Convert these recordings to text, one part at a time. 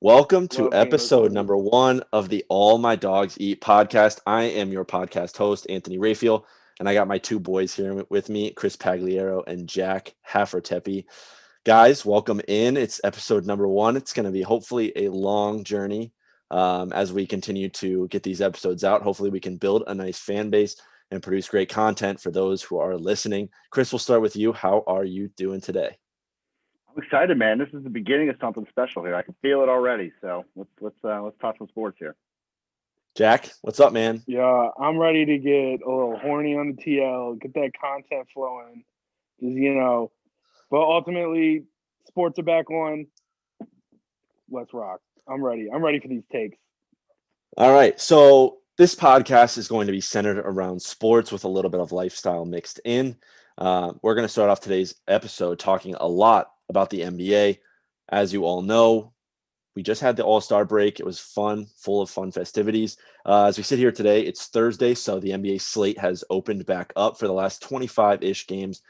Welcome to Love being episode recorded. number 1 of the All My Dogs Eat podcast. I am your podcast host, Anthony Raphael, and I got my two boys here with me, Chris Pagliaro and Jack Hafertepe. Guys, welcome in. It's episode number 1. It's going to be hopefully a long journey as we continue to get these episodes out. Hopefully we can build a nice fan base and produce great content for those who are listening. Chris, we'll start with you. How are you doing today? I'm excited, man. This is the beginning of something special here. I can feel it already. So let's talk some sports here. Jack, what's up, man? Yeah, I'm ready to get a little horny on the TL, get that content flowing. Just, but ultimately, sports are back on. Let's rock. I'm ready. I'm ready for these takes. All right. So this podcast is going to be centered around sports with a little bit of lifestyle mixed in. We're going to start off today's episode talking a lot about the NBA. As you all know, we just had the All-Star break. It was fun, full of fun festivities. As we sit here today, it's Thursday, so the NBA slate has opened back up for the last 25-ish games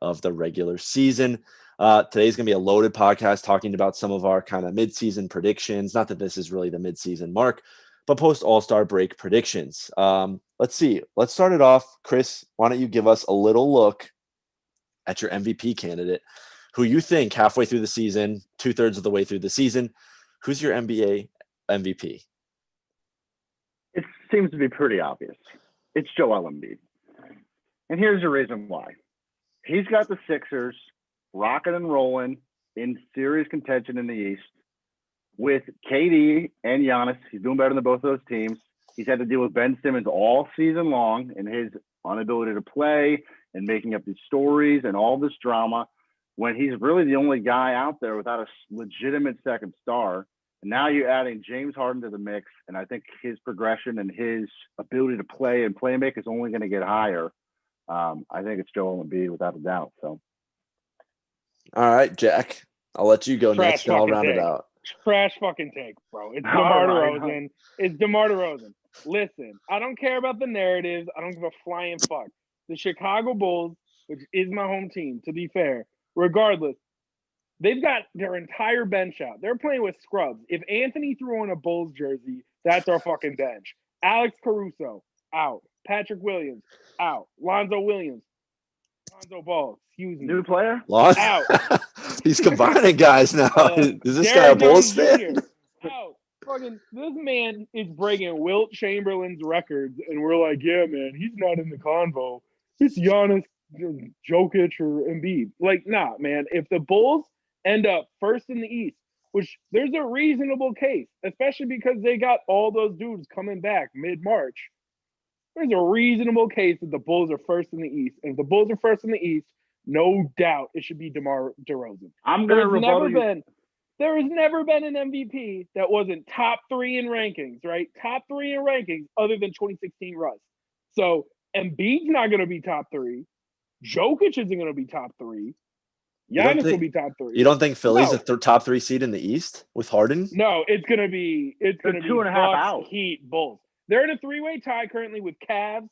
of the regular season. Today's going to be a loaded podcast talking about some of our kind of mid-season predictions. Not that this is really the mid-season mark, but post-All-Star break predictions. Let's see. Let's start it off. Chris, why don't you give us a little look at your MVP candidate, who you think halfway through the season, 2/3 of the way through the season, who's your NBA MVP? It seems to be pretty obvious. It's Joel Embiid. And here's the reason why. He's got the Sixers rocking and rolling in serious contention in the East with KD and Giannis. He's doing better than both of those teams. He's had to deal with Ben Simmons all season long and his inability to play and making up these stories and all this drama when he's really the only guy out there without a legitimate second star. And now you're adding James Harden to the mix, and I think his progression and his ability to play and play make is only going to get higher. I think it's Joel Embiid without a doubt. So, all right, Jack, I'll let you go Trash next, and I'll fucking round it take. out. Trash fucking take, bro. It's All DeMar right. DeRozan. It's DeMar DeRozan. Listen, I don't care about the narratives. I don't give a flying fuck. The Chicago Bulls, which is my home team, to be fair, regardless, they've got their entire bench out. They're playing with scrubs. If Anthony threw on a Bulls jersey, that's our fucking bench. Alex Caruso, out. Patrick Williams, out. Lonzo Williams, Lonzo Ball, excuse me. new player? Out. He's combining guys now. Is this guy a Derrick Bulls Jones fan? Jr. Out. Fucking, this man is breaking Wilt Chamberlain's records, and we're like, yeah, man, he's not in the convo. It's Giannis, Jokic, or Embiid. Like, nah, man. If the Bulls end up first in the East, which there's a reasonable case, especially because they got all those dudes coming back mid-March. There's a reasonable case that the Bulls are first in the East. And if the Bulls are first in the East, no doubt it should be DeMar DeRozan. I'm going to rebuttal you. There has never been an MVP that wasn't top 3 in rankings, right? Top 3 in rankings other than 2016 Russ. So Embiid's not going to be top 3. Jokic isn't going to be top 3. Giannis will be top 3. You don't think Philly's a top 3 seed in the East with Harden? No, it's going to be 2.5 out. Heat, Bulls. They're in a 3-way tie currently with Cavs.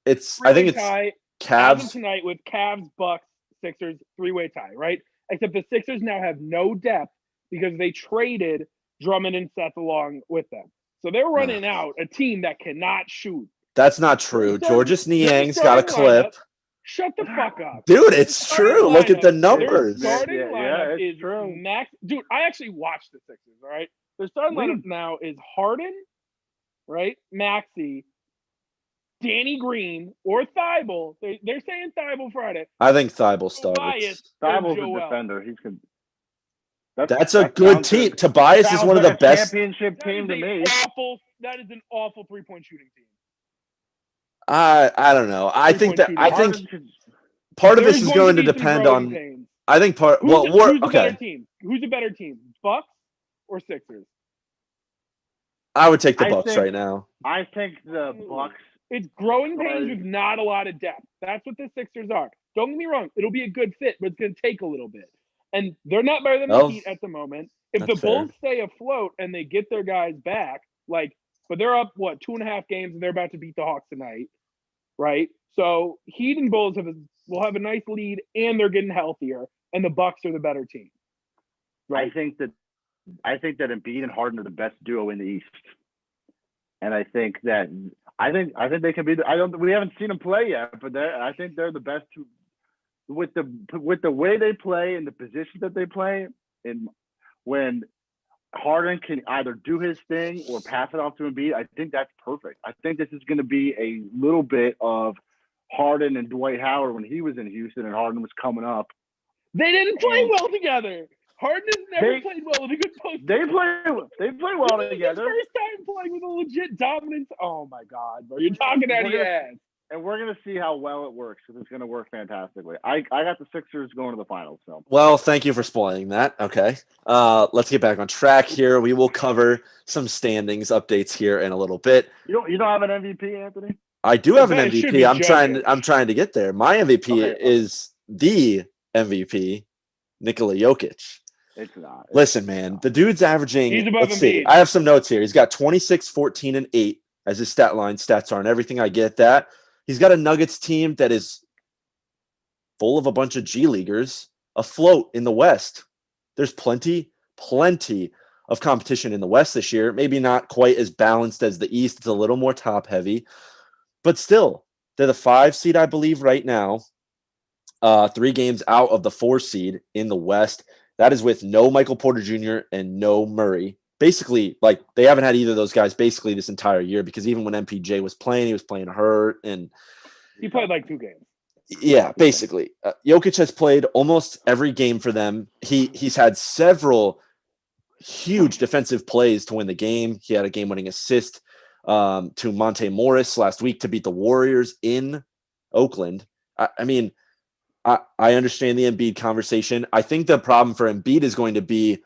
I think it's tie Cavs tonight with Cavs, Bucks, Sixers, 3-way tie, right? Except the Sixers now have no depth because they traded Drummond and Seth along with them. So they're running out a team that cannot shoot. That's not true. Georges Niang's got a clip. Shut the fuck up. Dude, it's true. Look at the numbers. Their starting lineup is true. max. Dude, I actually watched the Sixers, all right? Their starting lineup now is Harden, right? Maxey, Danny Green, or Thibault. They're saying Thibault Friday. I think Thibault starts. Thibault's a defender. He's good. That's a good team. Tobias is one of the best. Championship team to me. That is an awful 3-point shooting team. I don't know. I think part of this is going to depend on. Pains. I think part. Who's the better team? Who's a better team, Bucks or Sixers? I would take the Bucks right now. I think the Bucks. It's growing pains with not a lot of depth. That's what the Sixers are. Don't get me wrong. It'll be a good fit, but it's going to take a little bit. And they're not better than the Heat at the moment. If the Bulls stay afloat and they get their guys back, but they're up, 2.5 games, and they're about to beat the Hawks tonight, right? So Heat and Bulls will have a nice lead, and they're getting healthier, and the Bucks are the better team. Right. I think that Embiid and Harden are the best duo in the East, and I think they can be. We haven't seen them play yet, but I think they're the best two with the way they play and the position that they play. And when Harden can either do his thing or pass it off to Embiid, I think that's perfect. I think this is going to be a little bit of Harden and Dwight Howard when he was in Houston and Harden was coming up. They didn't play well together. Harden has never played well with a good post. They play well together. First time playing with a legit dominance. Oh my God, bro! You're talking out of your ass. And we're gonna see how well it works because it's gonna work fantastically. I got the Sixers going to the finals. So. Well, thank you for spoiling that. Okay, let's get back on track here. We will cover some standings updates here in a little bit. You don't have an MVP, Anthony? I do have an MVP. I'm trying to get there. My MVP is the MVP, Nikola Jokic. It's not. Listen, man, the dude's averaging. He's above let's see. Embiid. I have some notes here. He's got 26, 14, and 8 as his stat line. Stats are and everything. I get that. He's got a Nuggets team that is full of a bunch of G Leaguers afloat in the West. There's plenty of competition in the West this year. Maybe not quite as balanced as the East. It's a little more top heavy, but still, they're the 5 seed, I believe, right now. 3 games out of the 4 seed in the West. That is with no Michael Porter Jr. and no Murray. Basically, like, they haven't had either of those guys basically this entire year because even when MPJ was playing, he was playing hurt. And he played like 2 games. Yeah, basically. Jokic has played almost every game for them. He's had several huge defensive plays to win the game. He had a game-winning assist to Monte Morris last week to beat the Warriors in Oakland. I mean, I understand the Embiid conversation. I think the problem for Embiid is going to be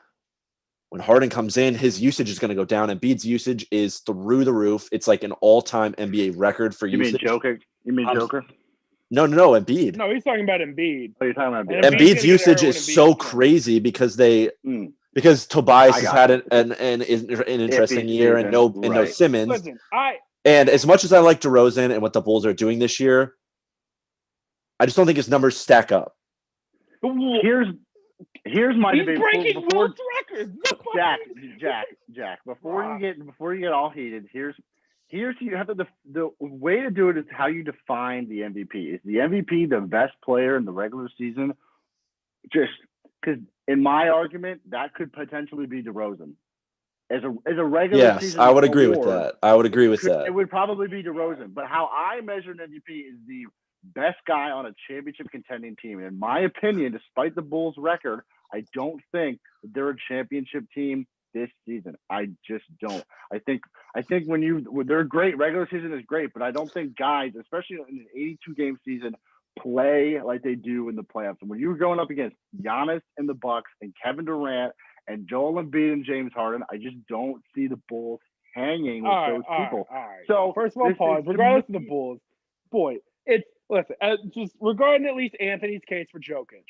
when Harden comes in, his usage is going to go down. Embiid's usage is through the roof. It's like an all-time NBA record for usage. You mean Joker? No, Embiid. No, he's talking about Embiid. Oh, you're talking about Embiid. Embiid's usage is so crazy because because Tobias has had an interesting year and no Simmons. Listen, and as much as I like DeRozan and what the Bulls are doing this year, I just don't think his numbers stack up. Here's my debate. He's breaking Wilt's records. Jack. Before you get all heated, here's you have the way to do it is how you define the MVP. Is the MVP the best player in the regular season? Just because in my argument, that could potentially be DeRozan. As a regular season, I would agree with that. It would probably be DeRozan. But how I measure an MVP is the best guy on a championship contending team. And in my opinion, despite the Bulls' record, I don't think they're a championship team this season. I just don't. I think when they're great, regular season is great, but I don't think guys, especially in an 82-game season, play like they do in the playoffs. And when you're going up against Giannis and the Bucks and Kevin Durant and Joel Embiid and James Harden, I just don't see the Bulls hanging with those people. All right. So first of all, pause. Regardless of the Bulls, just regarding at least Anthony's case for Jokic.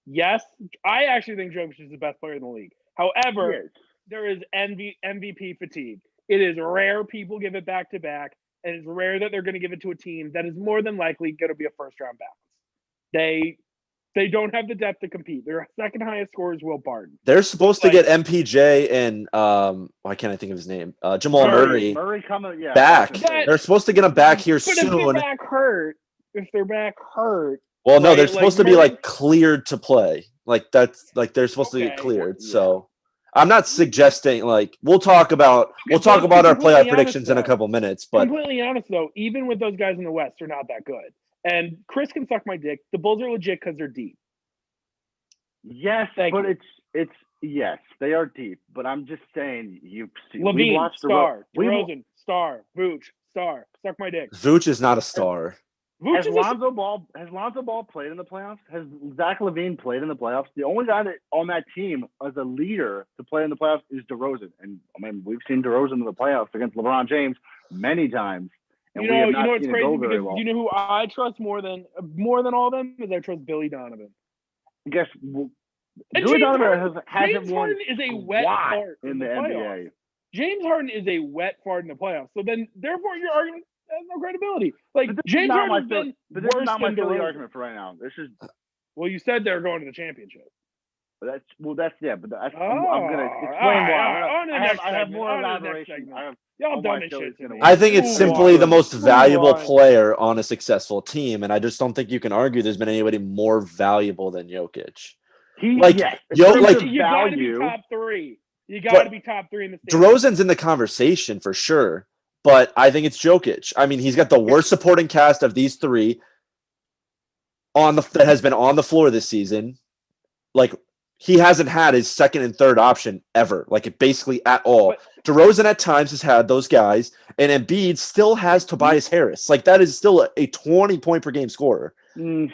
Yes, I actually think Jokic is the best player in the league. However, there is MVP fatigue. It is rare people give it back to back, and it's rare that they're going to give it to a team that is more than likely going to be a first-round bounce. They don't have the depth to compete. Their second highest scorer is Will Barton. They're supposed to get MPJ and why can't I think of his name? Jamal Murray coming back. They're supposed to get him back here soon. If they're back hurt. Well, no, they're supposed to be cleared to play. They're supposed to get cleared. Yeah. So I'm not suggesting we'll talk about our playoff predictions in a couple minutes. But completely honest though, even with those guys in the West, they're not that good. And Chris can suck my dick. The Bulls are legit because they're deep. Yes, it's yes, they are deep. But I'm just saying, Levine, star, DeRozan, star, Vooch, star. Suck my dick. Vooch is not a star. Has Lonzo Ball played in the playoffs? Has Zach LaVine played in the playoffs? The only guy that on that team as a leader to play in the playoffs is DeRozan. And I mean, we've seen DeRozan in the playoffs against LeBron James many times. And you know what's crazy because you know who I trust more than all of them is I trust Billy Donovan. Guess Billy Donovan hasn't won is a wet fart in the NBA. James Harden is a wet fart in the playoffs. So then, therefore, your argument has no credibility. James Harden's been worse than DeRozan. argument for right now. This is well, you said they're going to the championship. That's But that's, I'm Oh, going to explain all right, why. on to the next I have segment, more on to the next elaboration. segment. I have Y'all all done my this Phillies shit to gonna me. win. I think it's Move simply on. the most Move valuable on. player on a successful team, and I just don't think you can argue there's been anybody more valuable than Jokic. Yes. You got to Like be value. top 3. You got to be top 3 in the standings. DeRozan's in the conversation for sure, but I think it's Jokic. I mean, he's got the worst supporting cast of these three that has been on the floor this season. Like, he hasn't had his second and third option ever, like basically at all. But DeRozan at times has had those guys, and Embiid still has Tobias Harris. Like, that is still a 20-point per game scorer. 18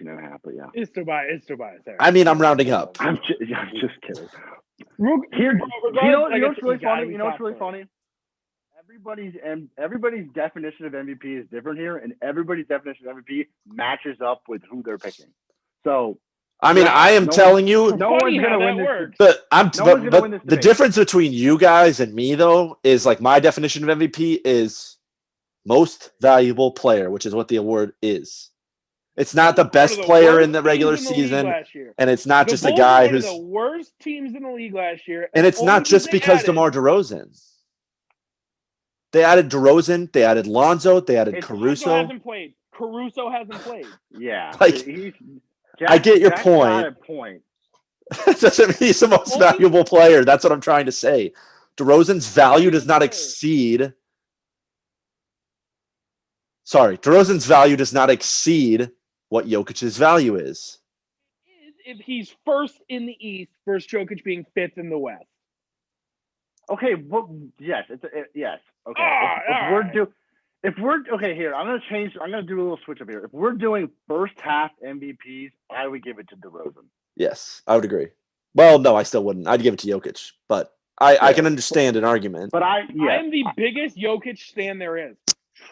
and a half, but yeah. It's Tobias Harris. I mean, I'm rounding up. I'm just kidding. Here, you know what's really funny? You know what's really funny? Everybody's definition of MVP is different here, and everybody's definition of MVP matches up with who they're picking. So, I mean, I am telling you, no one's gonna win this. But the difference between you guys and me, though, is like my definition of MVP is most valuable player, which is what the award is. It's not the best player in the regular season, and it's not just a guy who's one of the worst teams in the league last year. And it's not just because DeMar DeRozan. They added DeRozan, they added Lonzo, they added Caruso. Caruso hasn't played. Yeah, like I get your point. Doesn't mean he's the most valuable player. That's what I'm trying to say. DeRozan's value does not exceed. DeRozan's value does not exceed what Jokic's value is. If he's first in the East versus Jokic being fifth in the West. Okay, yes, yes. Okay, if we're here, I'm gonna do a little switch up here. If we're doing first half MVPs, I would give it to DeRozan. Yes, I would agree. Well, no, I still wouldn't. I'd give it to Jokic, but I can understand an argument. But I am the biggest Jokic stan there is.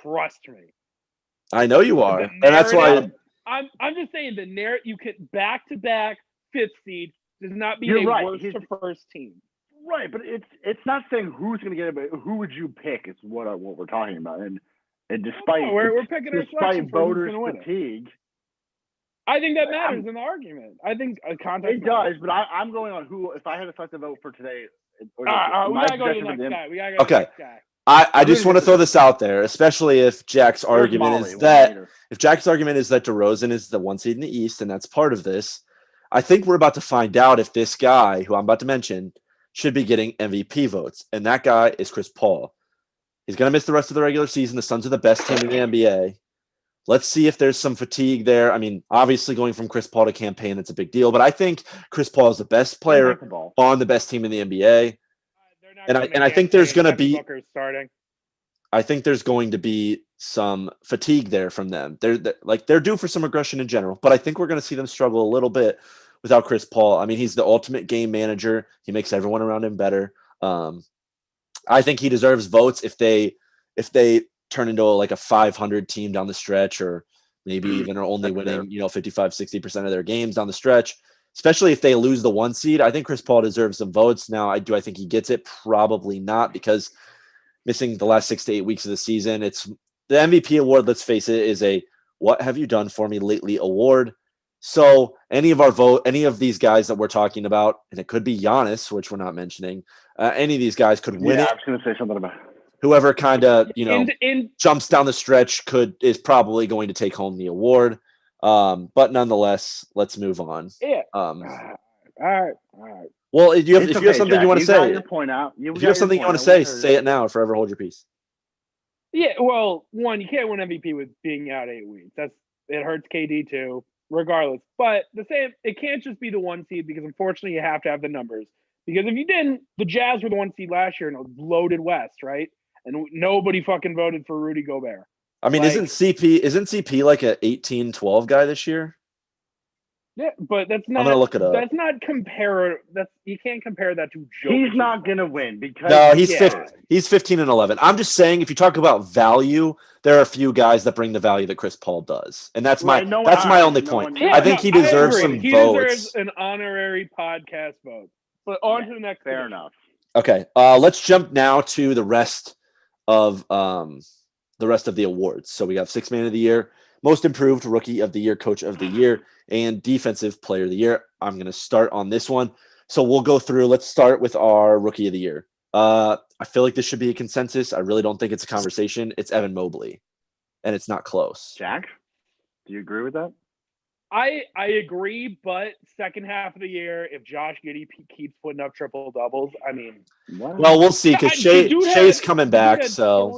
Trust me. I know you are, and that's why. I'm just saying the narrative. You could back-to-back fifth seed does not be worst to first team. Right, but it's not saying who's going to get it, but who would you pick? Is what we're talking about, and despite we're picking despite voters' fatigue, I think that matters in the argument. I think context it does, but I'm going on who. If I had to select a vote for today, we gotta go to the next guy. We gotta go to the next guy. I just want to throw this out there, especially if Jack's argument is that DeRozan is the 1 seed in the East, and that's part of this. I think we're about to find out if this guy, who I'm about to mention, should be getting MVP votes, and that guy is Chris Paul. He's going to miss the rest of the regular season. The Suns are the best team in the NBA. Let's see if there's some fatigue there. I mean, obviously going from Chris Paul to campaign, that's a big deal, but I think Chris Paul is the best player on the best team in the NBA. And I think there's going to be I think there's going to be some fatigue there from them. They're due for some aggression in general, but I think we're going to see them struggle a little bit without Chris Paul. I mean, he's the ultimate game manager. He makes everyone around him better. I think he deserves votes if they turn into like a 500 team down the stretch, or maybe even are only winning 55-60% of their games down the stretch. Especially if they lose the 1 seed, I think Chris Paul deserves some votes. Now, I think he gets it? Probably not, because missing the last 6 to 8 weeks of the season, it's the MVP award. Let's face it, is a "What have you done for me lately" award. So any of these guys that we're talking about, and it could be Giannis, which we're not mentioning, any of these guys could win it. I was going to say something about whoever kind of jumps down the stretch is probably going to take home the award. But nonetheless, let's move on. Yeah. All right. Well, if you have something you want to say, your point out. If you have something you want to say it now, or forever hold your peace. Yeah, well, one, you can't win MVP with being out 8 weeks. It hurts KD too, regardless. But it can't just be the 1 seed, because unfortunately you have to have the numbers. Because if you didn't, the Jazz were the 1 seed last year in a loaded West, right? And nobody fucking voted for Rudy Gobert. I mean, isn't CP like a 18-12 guy this year? Yeah, but that's not. I'm gonna look it up. That's not you can't compare that to Jokic. He's not gonna win because he's 15 and 11. I'm just saying, if you talk about value, there are a few guys that bring the value that Chris Paul does, and that's my only point. I think he deserves some votes. He deserves an honorary podcast vote. But on to the next. Fair enough. Okay, let's jump now to the rest of the awards. So we have 6th Man of the Year, Most Improved, Rookie of the Year, Coach of the Year, and Defensive Player of the Year. I'm going to start on this one. So we'll go through. Let's start with our Rookie of the Year. I feel like this should be a consensus. I really don't think it's a conversation. It's Evan Mobley, and it's not close. Jack, do you agree with that? I agree, but second half of the year, if Josh Giddey keeps putting up triple doubles, I mean, well, we'll see because Shay's coming back. So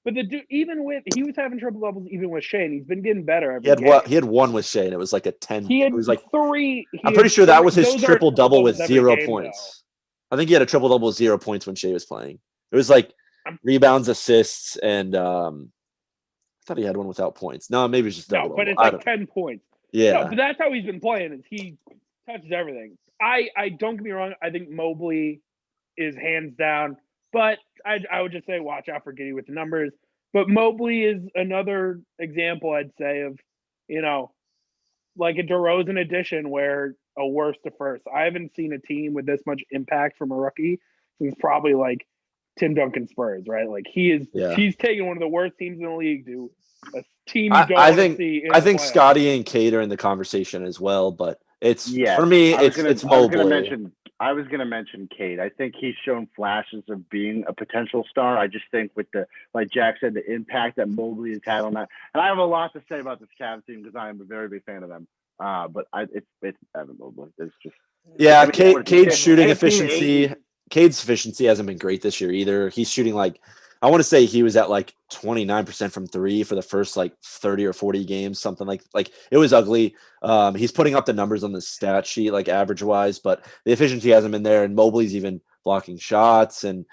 but the dude, he was having triple doubles even with Shea, and he's been getting better every game. He had one with Shea, and it was like a 10. He had it was like 3. I'm pretty sure that was his triple double with every 0 game, points. I think he had a triple double with 0 points when Shea was playing. It was like rebounds, assists, and I thought he had one without points. No, maybe it's just double. No, but it's like 10 points. Yeah, no, but that's how he's been playing. Is he touches everything. I don't get me wrong. I think Mobley is hands down, but I would just say watch out for Giddey with the numbers. But Mobley is another example, I'd say, of like a DeRozan addition where a worst to first. I haven't seen a team with this much impact from a rookie since probably like Tim Duncan Spurs, right? Like he's taken one of the worst teams in the league to a team you don't want to see. I think Scotty and Cade are in the conversation as well, but it's for me. It's Mobley. I was going to mention Cade. I think he's shown flashes of being a potential star. I just think with like Jack said, the impact that Mobley has had on that. And I have a lot to say about this Cavs team because I am a very big fan of them. But it's Evan Mobley. It's just Cade's shooting efficiency. Cade's efficiency hasn't been great this year either. He's shooting like I want to say he was at like 29% from 3 for the first like 30 or 40 games, something like it was ugly. He's putting up the numbers on the stat sheet, like average wise, but the efficiency hasn't been there. And Mobley's even blocking shots and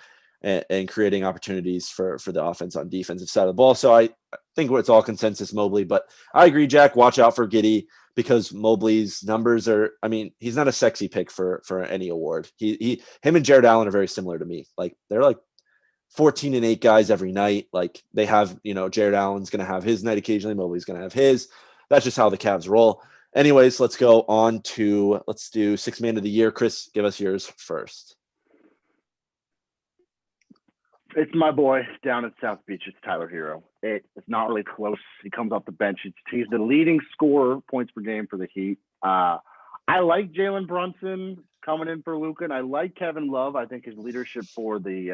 creating opportunities for the offense on defensive side of the ball. So I think it's all consensus Mobley, but I agree, Jack, watch out for Giddey because Mobley's numbers he's not a sexy pick for any award. Him and Jared Allen are very similar to me. Like they're like 14-8 guys every night. Like they have, Jared Allen's going to have his night occasionally. Mobley's going to have his. That's just how the Cavs roll. Anyways, let's go on to, let's do 6th man of the year. Chris, give us yours first. It's my boy down at South Beach. It's Tyler Hero. It's not really close. He comes off the bench. He's the leading scorer points per game for the Heat. I like Jalen Brunson coming in for Luka, and I like Kevin Love. I think his leadership for the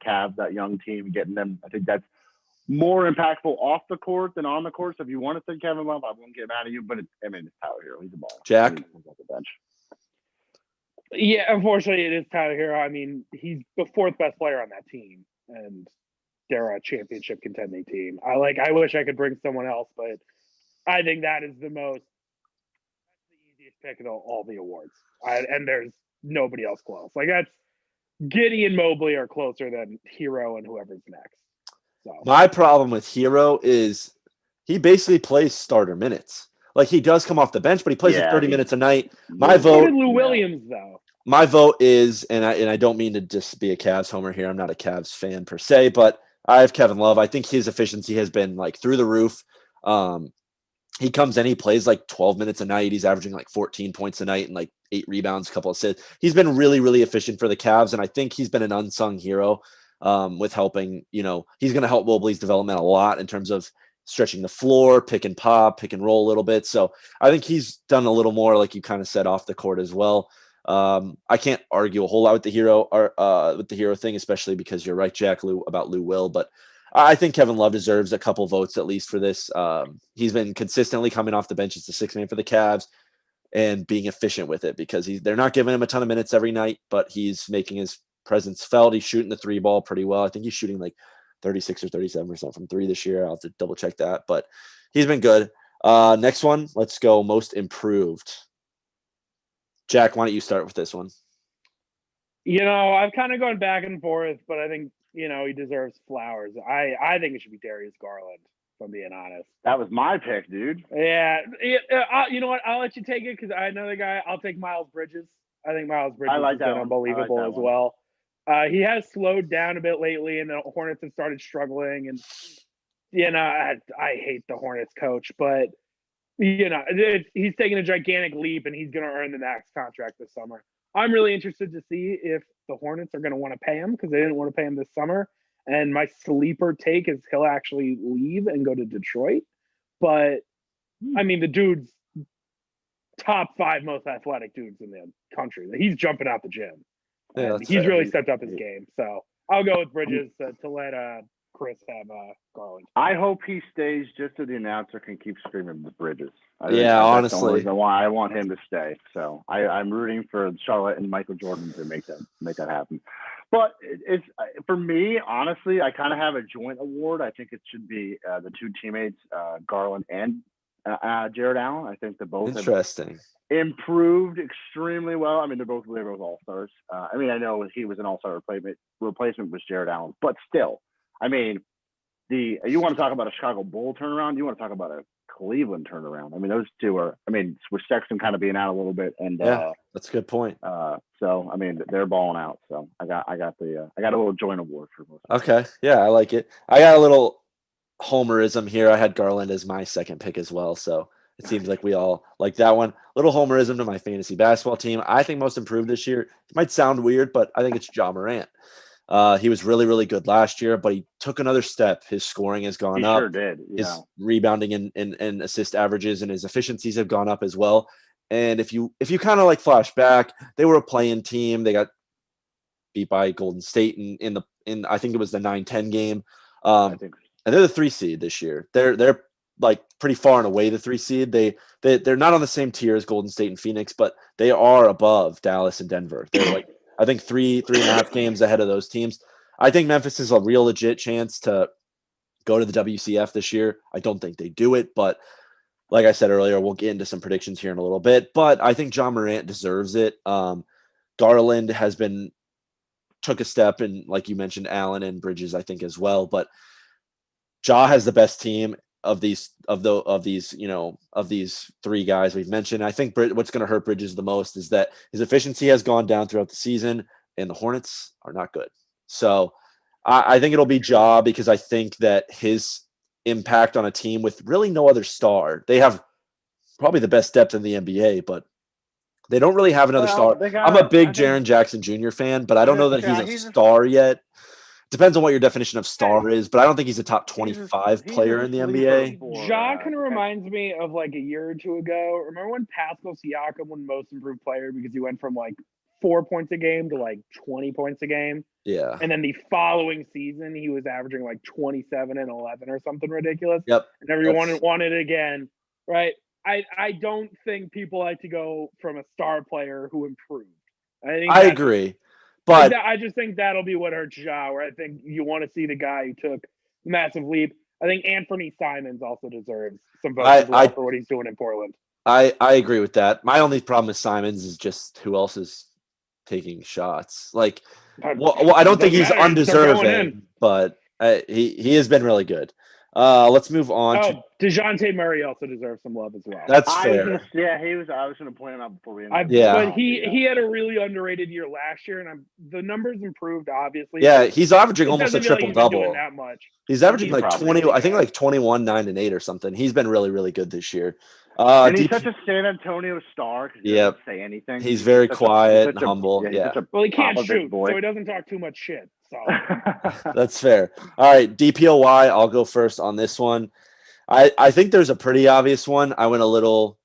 Cavs, that young team, getting them, I think that's more impactful off the court than on the court. So if you want to say Kevin Love, I won't get mad at you, but it's Tyler Hero. He's a baller. Jack? He comes off the bench. Yeah, unfortunately, it is Tyler Hero. I mean, he's the 4th best player on that team, and they're a championship contending team. I wish I could bring someone else, but I think that's the easiest pick of all the awards. And there's nobody else close. Like that's Giddey and Mobley are closer than Hero and whoever's next. So my problem with Hero is he basically plays starter minutes. Like he does come off the bench, but he plays 30 minutes a night. My vote. Lou Williams though. My vote is, and I don't mean to just be a Cavs homer here. I'm not a Cavs fan per se, but I have Kevin Love. I think his efficiency has been like through the roof. He comes in, he plays like 12 minutes a night. He's averaging like 14 points a night and like 8 rebounds, a couple of assists. He's been really, really efficient for the Cavs, and I think he's been an unsung hero with helping. He's going to help Mobley's development a lot in terms of stretching the floor, pick and pop, pick and roll a little bit. So I think he's done a little more, like you kind of said, off the court as well. I can't argue a whole lot with the hero thing, especially because you're right, Jack, about Lou Will, but I think Kevin Love deserves a couple votes at least for this. He's been consistently coming off the bench as the 6th man for the Cavs and being efficient with it because they're not giving him a ton of minutes every night, but he's making his presence felt. He's shooting the 3 ball pretty well. I think he's shooting like 36 or 37% from 3 this year. I'll have to double check that, but he's been good. Next one, let's go most improved. Jack, why don't you start with this one? I've kind of gone back and forth, but I think, he deserves flowers. I think it should be Darius Garland, if I'm being honest. That was my pick, dude. Yeah. You know what? I'll let you take it because I know the guy. I'll take Miles Bridges. I think Miles Bridges has been unbelievable as well. He has slowed down a bit lately, and the Hornets have started struggling. And, I hate the Hornets coach, but, he's taking a gigantic leap, and he's going to earn the max contract this summer. I'm really interested to see if the Hornets are going to want to pay him because they didn't want to pay him this summer. And my sleeper take is he'll actually leave and go to Detroit. But, I mean, the dude's top 5 most athletic dudes in the country. He's jumping out the gym. Yeah, And he's really stepped up his game. So I'll go with Bridges to let Chris have Garland. I hope he stays just so the announcer can keep screaming with Bridges. Yeah, that's honestly. the only reason why I want him to stay. So I'm rooting for Charlotte and Michael Jordan to make that happen. But it's for me, honestly, I kind of have a joint award. I think it should be the two teammates, Garland and Jared Allen. I think they both interesting. Improved extremely well. I mean, they're both all-stars. I mean, I know he was an all-star replacement was Jared Allen, but still, I mean, you want to talk about a Chicago Bull turnaround? You want to talk about a Cleveland turnaround? I mean, those two are. I mean, with Sexton kind of being out a little bit, and that's a good point. So I mean, they're balling out. So I got a little joint award for both. Okay, yeah, I like it. I got a little homerism here. I had Garland as my second pick as well, so it seems like we all like that one. Little homerism to my fantasy basketball team. I think most improved this year. It might sound weird, but I think it's Ja Morant. He was really, really good last year, but he took another step. His scoring has gone up. Sure did. Yeah. His rebounding and assist averages and his efficiencies have gone up as well. And if you kind of like flash back, they were a play-in team. They got beat by Golden State in I think it was the 9-10 game. I think. And they're the 3 seed this year. They're like pretty far and away the 3 seed. They're not on the same tier as Golden State and Phoenix, but they are above Dallas and Denver. They're like I think 3.5 games ahead of those teams. I think Memphis is a real legit chance to go to the WCF this year. I don't think they do it, but like I said earlier, we'll get into some predictions here in a little bit. But I think Ja Morant deserves it. Garland took a step, and like you mentioned, Allen and Bridges, I think as well. But Ja has the best team of these 3 guys we've mentioned. I think what's going to hurt Bridges the most is that his efficiency has gone down throughout the season, and the Hornets are not good. So I think it'll be Ja, because I think that his impact on a team with really no other star. They have probably the best depth in the NBA, but they don't really have another star. I'm a big Jaren Jackson Jr. fan, but I don't know that he's a star yet. Depends on what your definition of star is, but I don't think he's a top 25 player in the NBA. Ja kind of reminds me of like a year or two ago. Remember when Pascal Siakam won Most Improved Player because he went from like 4 points a game to like 20 points a game? Yeah. And then the following season, he was averaging like 27 and 11 or something ridiculous. Yep. And everyone wanted it again, right? I don't think people like to go from a star player who improved. I agree. But I just think that'll be what hurts Ja, where I think you want to see the guy who took the massive leap. I think Anthony Simons also deserves some votes for what he's doing in Portland. I agree with that. My only problem with Simons is just who else is taking shots. Like, well I don't think he's undeserving, but he has been really good. Let's move on. DeJounte Murray also deserves some love as well. That's fair. I was going to point him out before we ended. But he had a really underrated year last year, and the numbers improved obviously. Yeah, he's averaging almost a triple double. That much. He's averaging like 20. I think like 21, 9, and 8 or something. He's been really, really good this year. And he's such a San Antonio star. He doesn't say anything. He's very quiet and humble. Well, he can't shoot, so he doesn't talk too much shit. So that's fair. All right, DPOY. I'll go first on this one. I think there's a pretty obvious one. I went a little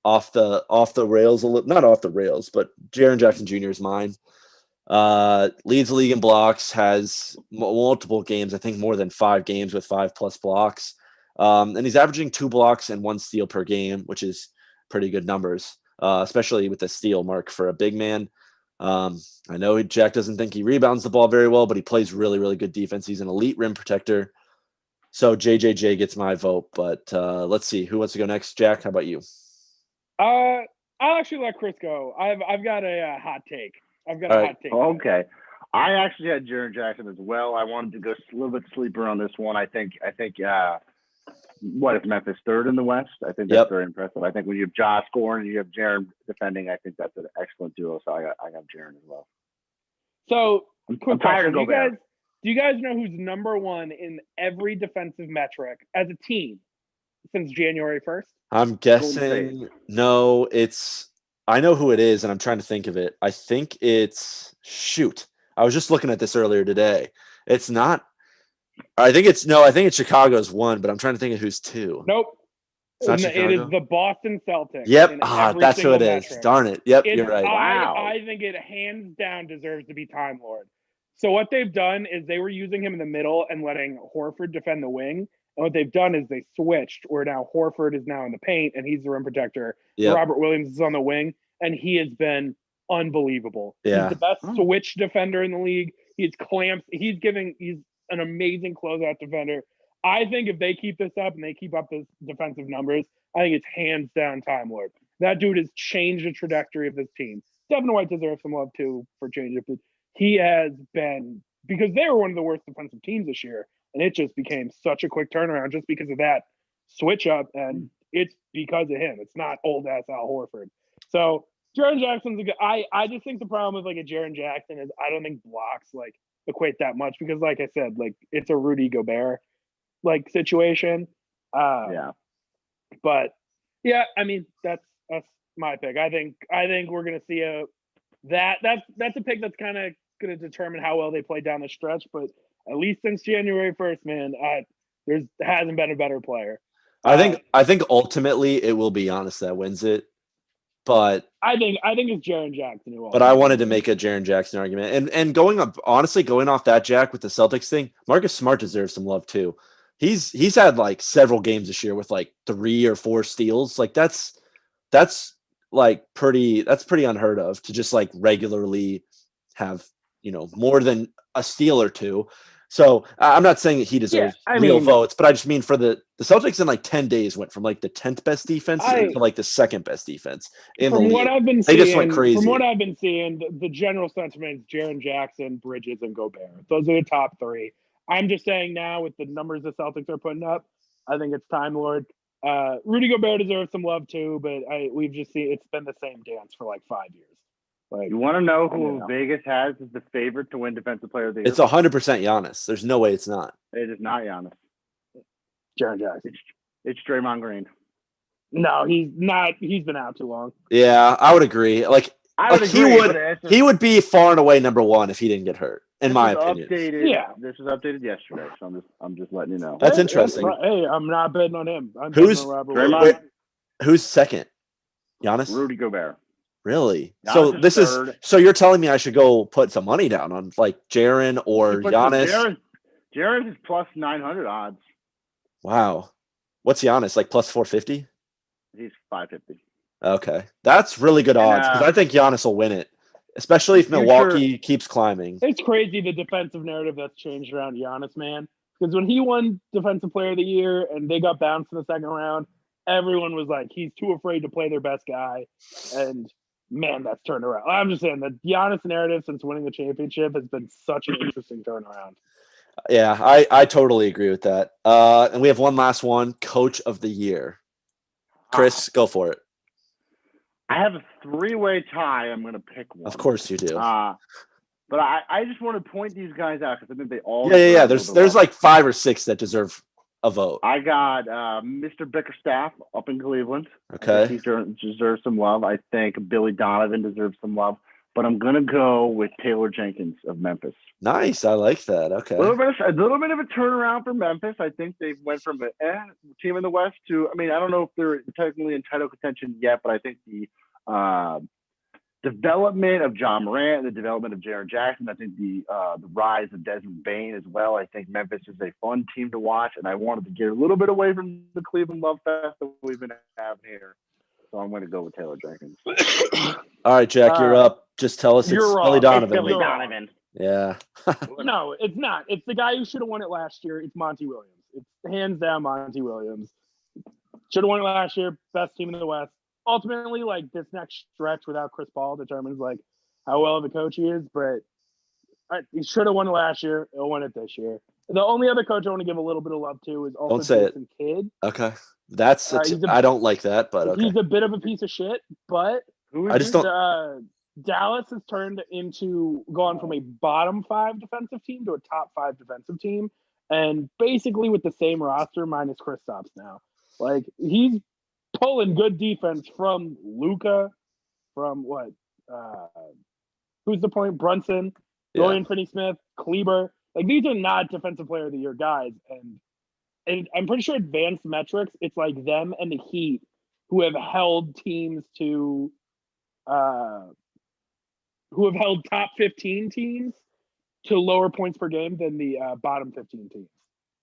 off the rails, not off the rails, but Jaren Jackson Jr. is mine. Leads the league in blocks, has multiple games. I think more than 5 games with 5+ blocks. And he's averaging 2 blocks and 1 steal per game, which is pretty good numbers, especially with the steal mark for a big man. I know Jack doesn't think he rebounds the ball very well, but he plays really, really good defense. He's an elite rim protector. So JJJ gets my vote, but let's see who wants to go next. Jack, how about you? I'll actually let Chris go. I've got a hot take. Hot take. Okay. I actually had Jaren Jackson as well. I wanted to go a little bit sleeper on this one. I think what is Memphis third in the West? I think that's very impressive. I think when you have Ja scoring and you have Jaren defending, I think that's an excellent duo. So I got Jaren as well. So I'm tired of going. Do you guys know who's number 1 in every defensive metric as a team since January 1st? I'm guessing no. I know who it is, and I'm trying to think of it. I think it's I was just looking at this earlier today. It's not. I think it's Chicago's 1, but I'm trying to think of who's 2. Nope. It's not It is Chicago. the Boston Celtics. Yep. In Ah, every that's who single it is. metric. Darn it. Yep, It's, you're right. Wow. I think it hands down deserves to be Time Lord. So what they've done is they were using him in the middle and letting Horford defend the wing. And what they've done is they switched, where now Horford is now in the paint and he's the rim protector. Yep. Robert Williams is on the wing, and he has been unbelievable. Yeah. He's the best switch defender in the league. He's clamps. He's an amazing closeout defender. I think if they keep this up and they keep up this defensive numbers, I think it's hands down Time Lord. That dude has changed the trajectory of this team. Devin White deserves some love too for changing it. But he has been, because they were one of the worst defensive teams this year, and it just became such a quick turnaround just because of that switch up, and it's because of him. It's not old ass Al Horford. So Jaren Jackson's a good. I just think the problem with like a Jaren Jackson is I don't think blocks like equate that much, because like I said, like it's a Rudy Gobert like situation. Yeah. But yeah, I mean that's my pick. I think we're gonna see that's a pick that's kind of gonna determine how well they play down the stretch. But at least since January 1st, man, there hasn't been a better player. I think ultimately it will be Giannis that wins it, but I think it's Jaren Jackson who. But I wanted to make a Jaren Jackson argument, and going off that, Jack, with the Celtics thing, Marcus Smart deserves some love too. He's had like several games this year with like 3 or 4 steals. Like that's pretty unheard of to just like regularly have more than a steal or two. So I'm not saying that he deserves real votes, but I just mean for the Celtics in like 10 days went from like the 10th best defense to like the second best defense in the league. What I've been they seeing, just went crazy. From what I've been seeing, the general sentiment is Jaren Jackson, Bridges, and Gobert. Those are the top 3. I'm just saying now with the numbers the Celtics are putting up, I think it's Time Lord. Rudy Gobert deserves some love too, but we've just seen it's been the same dance for like 5 years. Like, you want to know who Vegas has as the favorite to win Defensive Player of the Year? It's 100% Giannis. There's no way it's not. It is not Giannis. Jaren Jackson. It's Draymond Green. No, he's not. He's been out too long. Yeah, I would agree. He would be far and away number 1 if he didn't get hurt, in my opinion. This was updated yesterday, so I'm just letting you know. That's interesting. Hey, I'm not betting on him. I'm Who's betting on Robert who's second? Giannis? Rudy Gobert. Really? Giannis So you're telling me I should go put some money down on like Jaren or Giannis? Jaren is plus 900 odds. Wow. What's Giannis, like plus 450? He's 550. Okay. That's really good odds because I think Giannis will win it, especially if Milwaukee keeps climbing. It's crazy the defensive narrative that's changed around Giannis, man. Because when he won Defensive Player of the Year and they got bounced in the second round, everyone was like, he's too afraid to play their best guy. And man, that's turned around. I'm just saying the Giannis narrative since winning the championship has been such an interesting turnaround. Yeah, I totally agree with that. And we have one last one, Coach of the Year. Chris, go for it. I have a 3-way tie. I'm going to pick one. Of course you do. But I just want to point these guys out because I think they all. Yeah. There's like 5 or 6 that deserve a vote. I got Mr. Bickerstaff up in Cleveland. Okay. He deserves some love. I think Billy Donovan deserves some love. But I'm going to go with Taylor Jenkins of Memphis. Nice. I like that. Okay. A little bit of a turnaround for Memphis. I think they went from a team in the West to, I don't know if they're technically in title contention yet, but I think the development of John Morant, the development of Jaren Jackson, I think the rise of Desmond Bane as well. I think Memphis is a fun team to watch, and I wanted to get a little bit away from the Cleveland Love Fest that we've been having here. So I'm going to go with Taylor Jenkins. All right, Jack, you're up. Just tell us it's Billy Donovan. It's Billy Donovan. Yeah. No, it's not. It's the guy who should have won it last year. It's Monty Williams. It's hands down Monty Williams. Should have won it last year. Best team in the West. Ultimately, like this next stretch without Chris Paul determines like how well of a coach he is. But he should have won it last year. He'll win it this year. The only other coach I want to give a little bit of love to is also Jason Kidd. Okay. That's I don't like that, but okay. He's a bit of a piece of shit, but I just don't. Dallas has turned into gone from a bottom 5 defensive team to a top 5 defensive team, and basically with the same roster minus Kristaps now. Like he's pulling good defense from Luka, from what? Who's the point? Brunson, Dorian Finney-Smith, Kleber. Like these are not Defensive Player of the Year guys, and and I'm pretty sure advanced metrics, it's like them and the Heat who have held teams to who have held top 15 teams to lower points per game than the bottom 15 teams. Like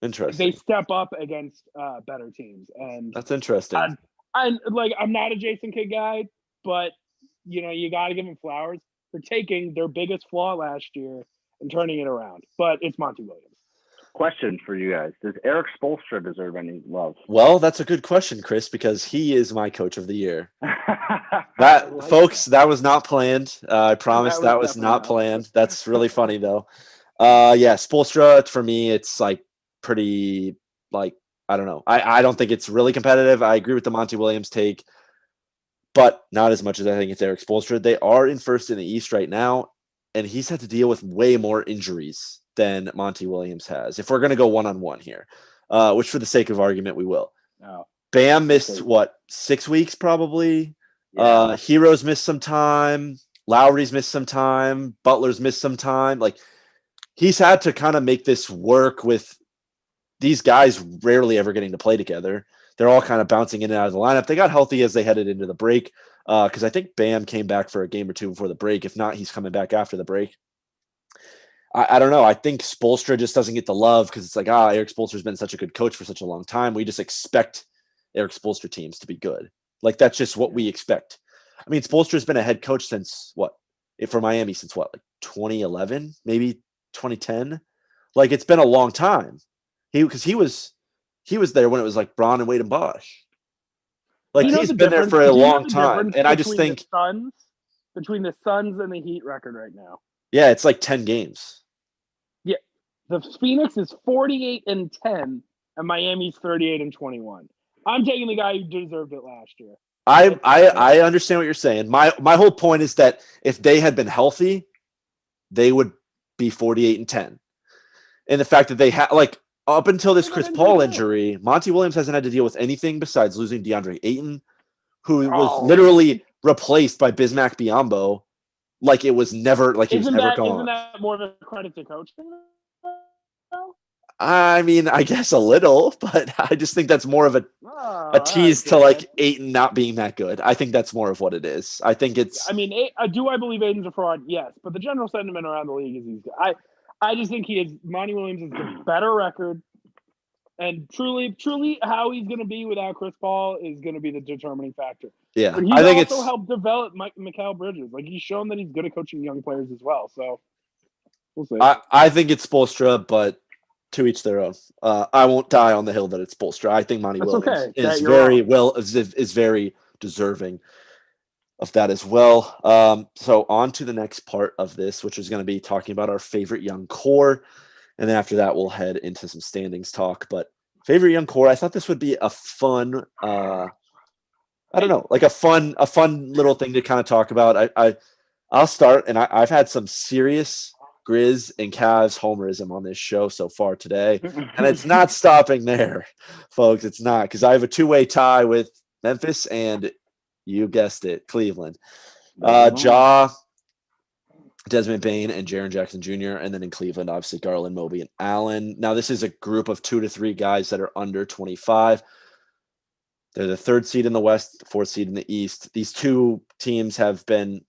they Interesting. step up against better teams, and That's interesting. I'm not a Jason Kidd guy, but you got to give him flowers for taking their biggest flaw last year and turning it around. But it's Monty Williams. Question for you guys: does Eric Spoelstra deserve any love? Well, that's a good question, Chris, because he is my coach of the year. That Folks, that was not planned. I promise that was definitely not not. planned. That's really funny though. Yeah, Spoelstra for me, it's like pretty like I don't know. I don't think it's really competitive. I agree with the Monty Williams take, but not as much as I think it's Eric Spoelstra. They are in first in the East right now, and he's had to deal with way more injuries than Monty Williams has. If we're gonna go one-on-one here, which for the sake of argument we will. No. Bam missed what 6 weeks probably. Yeah. Heroes missed some time. Lowry's missed some time. Butler's missed some time. Like he's had to kind of make this work with these guys rarely ever getting to play together. They're all kind of bouncing in and out of the lineup. They got healthy as they headed into the break because I think Bam came back for a game or two before the break. If not, he's coming back after the break. I don't know. I think Spoelstra just doesn't get the love because it's like, Eric Spoelstra's been such a good coach for such a long time. We just expect Eric Spoelstra teams to be good. Like that's just what we expect. I mean, Spoelstra's been a head coach since for Miami since like 2011, maybe 2010. Like it's been a long time. He was there when it was like Braun and Wade and Bosch. Like he's been there for a long time, and I just think between the Suns and the Heat record right now. Yeah, it's like 10 games. Yeah, the Phoenix is 48-10, and Miami's 38-21. I'm taking the guy who deserved it last year. I understand what you're saying. My whole point is that if they had been healthy, they would be 48-10. And the fact that they had like up until this Chris Paul injury, Monty Williams hasn't had to deal with anything besides losing DeAndre Ayton, who was literally replaced by Bismack Biyombo. Like it was never like he was never gone. Isn't that more of a credit to coaching? I mean, I guess a little, but I just think that's more of a tease to like Ayton not being that good. I think that's more of what it is. I think it's. I mean, I believe Ayton's a fraud? Yes, but the general sentiment around the league is he's good. I just think Monty Williams is a better record, and truly, how he's going to be without Chris Paul is going to be the determining factor. Yeah, but I think it's also helped develop Mikal Bridges. Like he's shown that he's good at coaching young players as well. So we'll see. I think it's Spoelstra, but to each their own. I won't die on the hill that it's Spoelstra. I think Monty Williams is very deserving of that as well. So on to the next part of this, which is going to be talking about our favorite young core. And then after that, we'll head into some standings talk. But favorite young core, I thought this would be a fun, I don't know, like a fun little thing to kind of talk about. I'll start, and I've had some serious Grizz and Cavs homerism on this show so far today, and it's not stopping there, folks. It's not, because I have a two-way tie with Memphis and, you guessed it, Cleveland. Desmond Bane and Jaren Jackson Jr., and then in Cleveland, obviously Garland, Mobley, and Allen. Now, this is a group of 2 to 3 guys that are under 25. They're the 3rd seed in the West, the 4th seed in the East. These two teams have been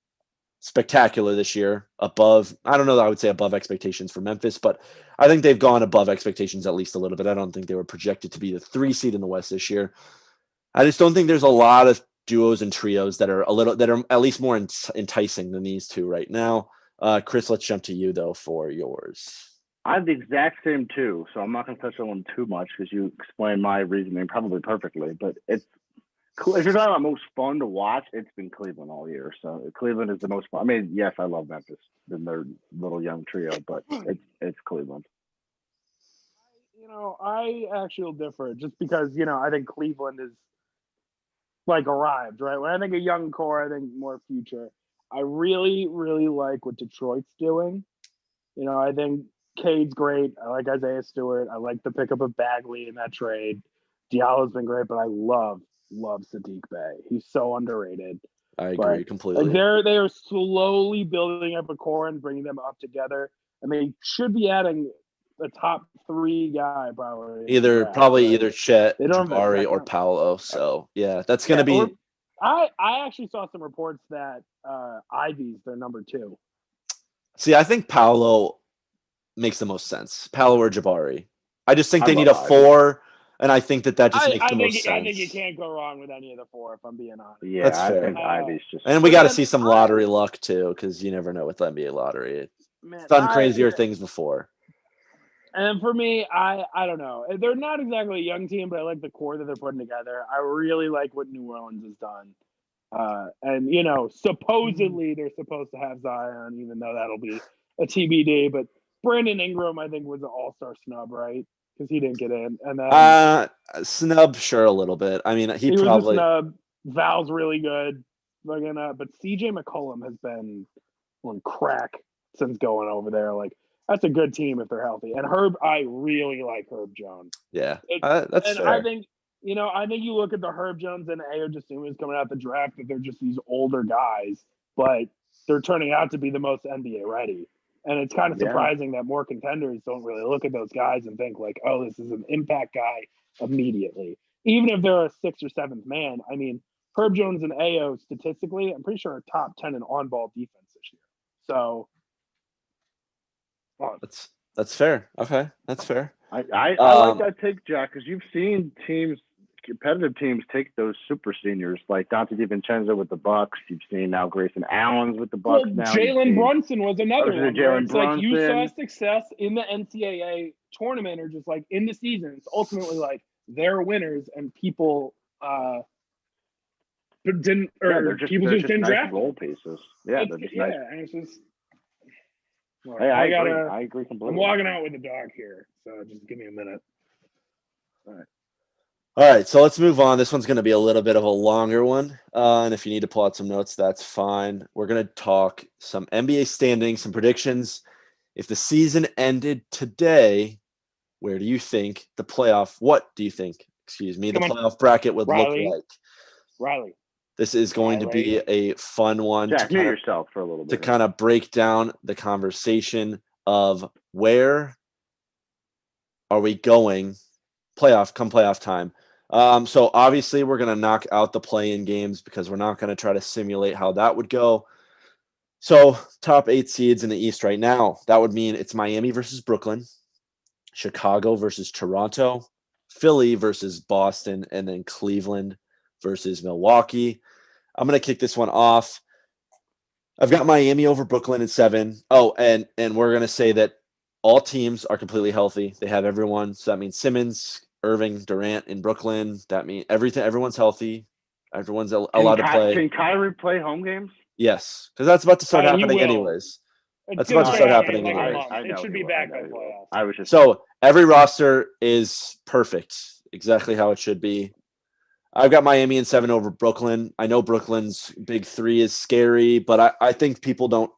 spectacular this year, above, I don't know that I would say above expectations for Memphis, but I think they've gone above expectations at least a little bit. I don't think they were projected to be the 3 seed in the West this year. I just don't think there's a lot of duos and trios that are at least more enticing than these two right now. Chris, let's jump to you though for yours. I have the exact same two, so I'm not going to touch on them too much because you explained my reasoning probably perfectly. But if you're talking about most fun to watch, it's been Cleveland all year. So Cleveland is the most fun. I mean, yes, I love Memphis and their little young trio, but it's Cleveland. I actually will differ just because, I think Cleveland is like arrived, right? When I think of young core, I think more future. I really, really like what Detroit's doing. I think Cade's great. I like Isaiah Stewart. I like the pickup of Bagley in that trade. Diallo's been great, but I love Sadiq Bey. He's so underrated. I agree completely. Like they are slowly building up a core and bringing them up together, and they should be adding a top 3 guy probably. Either Chet, They don't have a Jabari, second. or Paolo. So yeah, that's gonna be. I actually saw some reports that Ivy's their number 2. See, I think Paolo makes the most sense. Paolo or Jabari. I just think they need a love 4, and I think that just makes the most sense. I think you can't go wrong with any of the 4, if I'm being honest. Yeah, that's I fair. think Ivy's just. And we got to see some lottery luck too, because you never know with the NBA lottery. It's done crazier things before. And for me, I don't know. They're not exactly a young team, but I like the core that they're putting together. I really like what New Orleans has done. And, supposedly they're supposed to have Zion, even though that'll be a TBD. But Brandon Ingram, I think, was an all-star snub, right? Because he didn't get in. And then snub, sure, a little bit. I mean, he probably was a snub. Val's really good. But CJ McCollum has been on crack since going over there. Like, that's a good team if they're healthy. And Herb, I really like Herb Jones. Yeah, that's fair. I think you look at the Herb Jones and Ayo Dosunmu's coming out the draft, that they're just these older guys, but they're turning out to be the most NBA ready. And it's kind of surprising that more contenders don't really look at those guys and think like, oh, this is an impact guy immediately. Even if they're a 6th or 7th man. I mean, Herb Jones and Ayo statistically, I'm pretty sure are top 10 in on-ball defense this year. So that's fair. Okay, that's fair. I like that take, Jack, because you've seen competitive teams take those super seniors like Dante DiVincenzo with the Bucks. You've seen now Grayson Allen's with the Bucks. Well, now Jalen Brunson was another one. It's like you saw Brunson. success in the NCAA tournament or just like in the season. It's ultimately like they're winners and people didn't draft role pieces. Yeah, they're just nice. And it's just. Well, hey, I agree completely. I'm walking out with the dog here, so just give me a minute. All right, so let's move on. This one's going to be a little bit of a longer one, and if you need to pull out some notes, that's fine. We're going to talk some NBA standings, some predictions. If the season ended today, what do you think the playoff bracket would look like? Riley. This is going to be a fun one. Jack, mute yourself for a little bit. To kind of break down the conversation of where are we going playoff time. So obviously we're going to knock out the play-in games because we're not going to try to simulate how that would go. So top 8 seeds in the East right now, that would mean it's Miami versus Brooklyn, Chicago versus Toronto, Philly versus Boston, and then Cleveland versus Milwaukee. I'm going to kick this one off. I've got Miami over Brooklyn in 7. Oh, and we're going to say that all teams are completely healthy. They have everyone. So that means Simmons, Irving, Durant in Brooklyn. That means everyone's healthy. Everyone's allowed to play. Can Kyrie play home games? Yes, because that's about to start happening anyways. That's about to start happening anyways. It should be back on playoffs. So every roster is perfect, exactly how it should be. I've got Miami in 7 over Brooklyn. I know Brooklyn's big 3 is scary, but I think people don't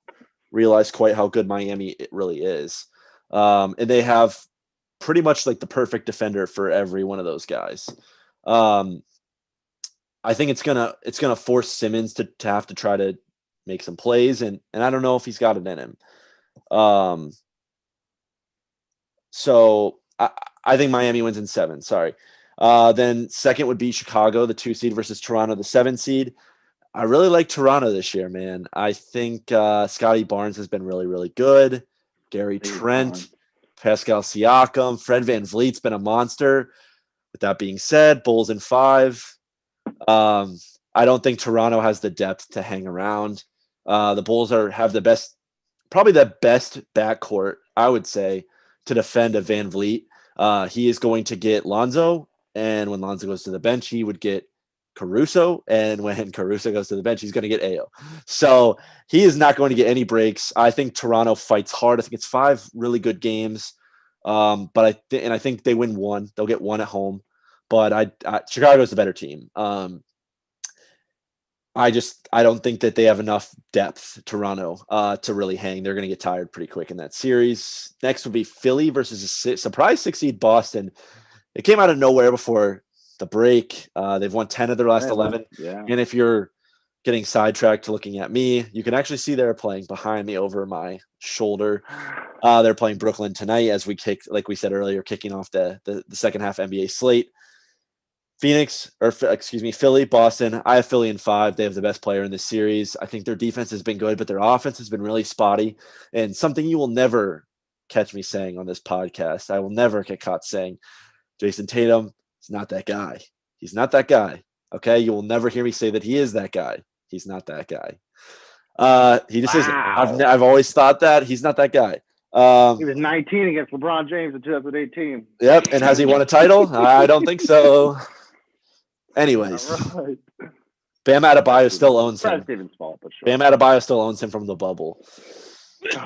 realize quite how good Miami it really is. And they have pretty much like the perfect defender for every one of those guys. I think it's gonna force Simmons to have to try to make some plays, and I don't know if he's got it in him. So I think Miami wins in 7. Sorry. Then second would be Chicago, the 2 seed versus Toronto, the 7 seed. I really like Toronto this year, man. I think Scotty Barnes has been really, really good. Gary Trent, Pascal Siakam, Fred VanVleet's been a monster. With that being said, Bulls in 5. I don't think Toronto has the depth to hang around. The Bulls have probably the best backcourt, I would say, to defend a VanVleet. He is going to get Lonzo, and when Lonzo goes to the bench, he would get Caruso, and when Caruso goes to the bench, he's going to get Ayo. So he is not going to get any breaks. I think Toronto fights hard. I think it's 5 really good games, but I think they win 1. They'll get 1 at home, but Chicago's the better team. I don't think that they have enough depth, Toronto, to really hang. They're going to get tired pretty quick in that series. Next would be Philly versus a surprise 6 seed Boston. It came out of nowhere before the break. They've won 10 of their last 11. Yeah. And if you're getting sidetracked looking at me. You can actually see they're playing behind me over my shoulder. They're playing Brooklyn tonight as we kick, like we said earlier, kicking off the second half NBA slate. Philly, Boston. I have Philly in 5. They have the best player in this series. I think their defense has been good, but their offense has been really spotty. And something you will never catch me saying on this podcast, I will never get caught saying, Jason Tatum is not that guy. He's not that guy. Okay, you will never hear me say that he is that guy. He's not that guy. He just isn't. I've always thought that he's not that guy. He was 19 against LeBron James in 2018. Yep, and has he won a title? I don't think so. Anyways, Right. Bam Adebayo still owns Brad him. Stevens' fault, but sure. Bam Adebayo still owns him from the bubble.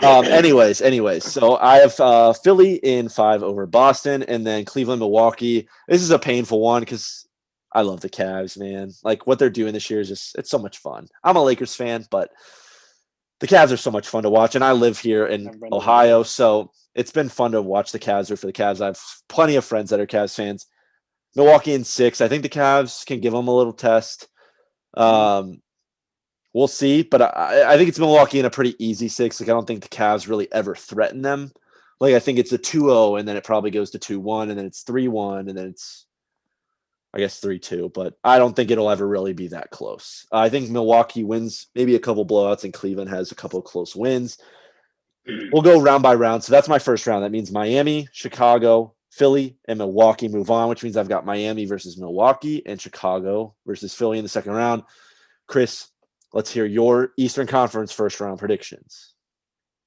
Anyways, so I have Philly in 5 over Boston, and then Cleveland, Milwaukee. This is a painful one because I love the Cavs, man. Like what they're doing this year is it's so much fun. I'm a Lakers fan, but the Cavs are so much fun to watch, and I live here in Ohio, so it's been fun to watch the Cavs root for the Cavs. I have plenty of friends that are Cavs fans. Milwaukee in 6. I think the Cavs can give them a little test. We'll see, but I think it's Milwaukee in a pretty easy 6. Like I don't think the Cavs really ever threaten them. Like I think it's a 2-0, and then it probably goes to 2-1, and then it's 3-1, and then it's, I guess, 3-2. But I don't think it'll ever really be that close. I think Milwaukee wins maybe a couple blowouts, and Cleveland has a couple of close wins. We'll go round by round. So that's my first round. That means Miami, Chicago, Philly, and Milwaukee move on, which means I've got Miami versus Milwaukee and Chicago versus Philly in the second round. Chris, let's hear your Eastern Conference first round predictions.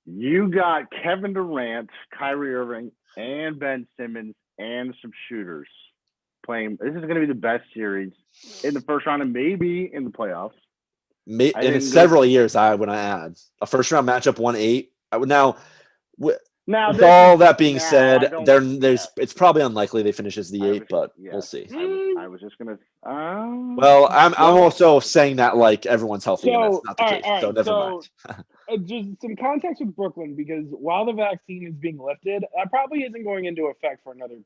You got Kevin Durant, Kyrie Irving, and Ben Simmons, and some shooters playing. This is going to be the best series in the first round and maybe in the playoffs. In several years, I would add a first round matchup 1-8. I would now. With all that being said, it's probably unlikely they finish as the 8, but we'll see. I was just gonna. Well, I'm also saying that like everyone's healthy, and that's not the case. So never mind. Just some context with Brooklyn, because while the vaccine is being lifted, that probably isn't going into effect for another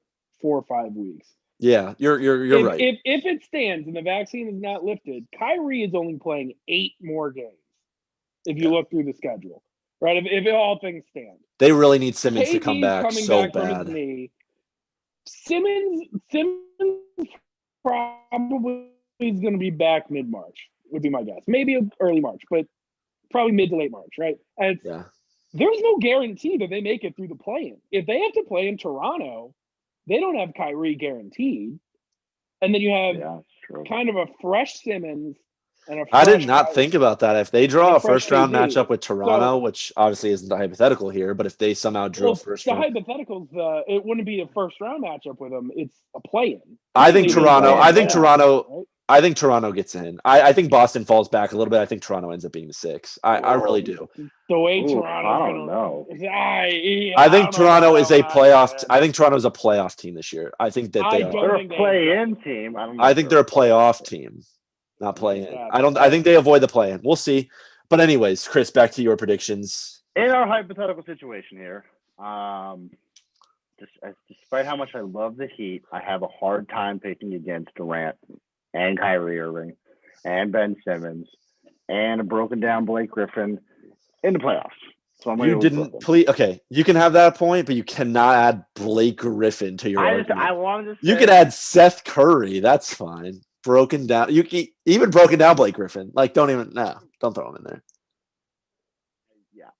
4 or 5 weeks. Yeah, you're right. If it stands and the vaccine is not lifted, Kyrie is only playing 8 more games. If you look through the schedule, right? If all things stand. They really need Simmons to come back coming so back bad. From his knee. Simmons probably is going to be back mid-March, would be my guess. Maybe early March, but probably mid to late March, right? There's no guarantee that they make it through the play-in. If they have to play in Toronto, they don't have Kyrie guaranteed. And then you have kind of a fresh Simmons. I did not think about that. If they draw a first-round matchup with Toronto, which obviously isn't a hypothetical here, but if they somehow drew a first-round, the hypotheticals, it wouldn't be a first-round matchup with them. It's a play-in. I think Toronto gets in. I think Boston falls back a little bit. I think Toronto ends up being the 6. I really do. The way Toronto, I don't know. I think Toronto is a playoff. I think Toronto is a playoff team this year. I think that they're a play-in team. I think they're a playoff team. Not playing. I think they avoid the play-in. We'll see. But anyways, Chris, back to your predictions. In our hypothetical situation here, despite how much I love the Heat, I have a hard time picking against Durant and Kyrie Irving and Ben Simmons and a broken down Blake Griffin in the playoffs. So you didn't please. Okay, you can have that point, but you cannot add Blake Griffin to your argument. I wanted to say, you can add Seth Curry. That's fine. Broken down. You can even broken down Blake Griffin. Like, don't throw him in there. Yeah,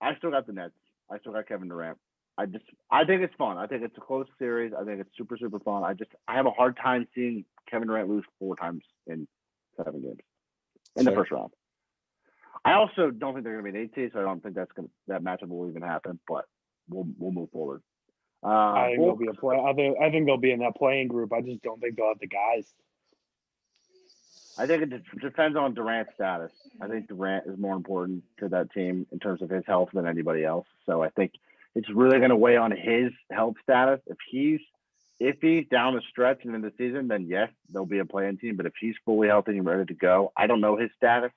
I still got the Nets. I still got Kevin Durant. I think it's fun. I think it's a close series. I think it's super, super fun. I have a hard time seeing Kevin Durant lose 4 times in 7 games in the first round. I also don't think they're going to be an 8 seed, so I don't think that matchup will even happen. But we'll move forward. I think they'll be I think they'll be in that playing group. I just don't think they'll have the guys. I think it depends on Durant's status. I think Durant is more important to that team in terms of his health than anybody else. So I think it's really going to weigh on his health status. If he's iffy down the stretch and in the season, then yes, there'll be a play-in team. But if he's fully healthy and ready to go, I don't know his status.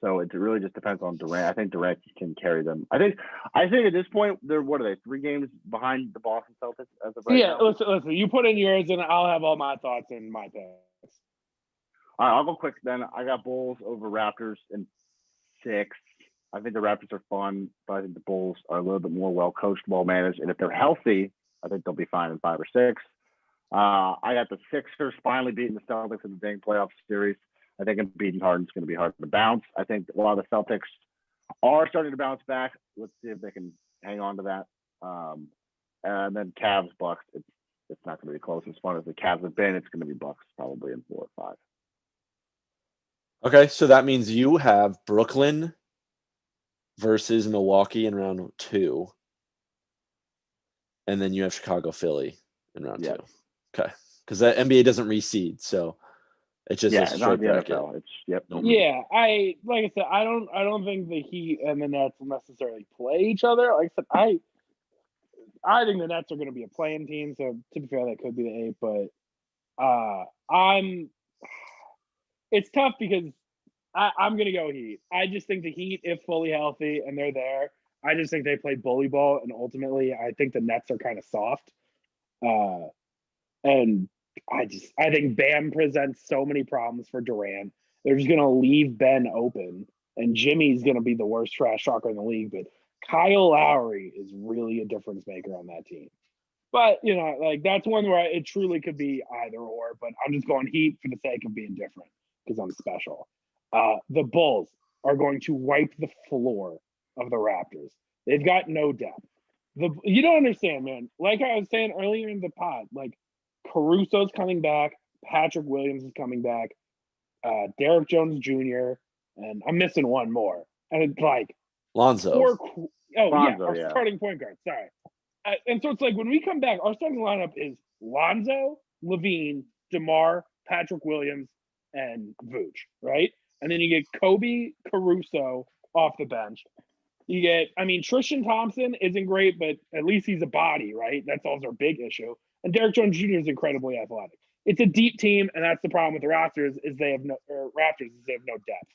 So it really just depends on Durant. I think Durant can carry them. I think at this point, what are they, 3 games behind the Boston Celtics as of right now? Listen, you put in yours and I'll have all my thoughts and my picks. All right, I'll go quick then. I got Bulls over Raptors in 6. I think the Raptors are fun, but I think the Bulls are a little bit more well coached, well managed, and if they're healthy, I think they'll be fine in 5 or 6. I got the Sixers finally beating the Celtics in the dang playoff series. I think beating Harden's going to be hard to bounce. I think a lot of the Celtics are starting to bounce back. Let's see if they can hang on to that. And then Cavs, Bucks. It's not going to be close. As far as the Cavs have been, it's going to be Bucks probably in 4 or 5. Okay, so that means you have Brooklyn versus Milwaukee in round 2. And then you have Chicago, Philly in round 2. Okay. Because the NBA doesn't reseed, so it's just a It's not straight the bracket. NFL. It's Nope. Yeah, like I said, I don't think the Heat and the Nets will necessarily play each other. Like I said, I think the Nets are going to be a playing team, so to be fair, that could be the 8. But it's tough because I'm going to go Heat. I just think the Heat, if fully healthy and they're there, I just think they play bully ball, and ultimately, I think the Nets are kind of soft. And I think Bam presents so many problems for Durant. They're just going to leave Ben open, and Jimmy's going to be the worst trash talker in the league. But Kyle Lowry is really a difference maker on that team. But, like that's one where it truly could be either or. But I'm just going Heat for the sake of being different because I'm special. The Bulls are going to wipe the floor of the Raptors. They've got no depth. You don't understand, man. Like I was saying earlier in the pod, like Caruso's coming back, Patrick Williams is coming back, Derek Jones Jr., and I'm missing one more. And it's like Lonzo. Our starting point guard. Sorry. And so it's like when we come back, our starting lineup is Lonzo, Levine, DeMar, Patrick Williams, and Vooch, right? And then you get Kobe Caruso off the bench. You get, Tristan Thompson isn't great, but at least he's a body, right? That's also our big issue. And Derek Jones Jr. is incredibly athletic. It's a deep team, and that's the problem with the Raptors is they have no depth.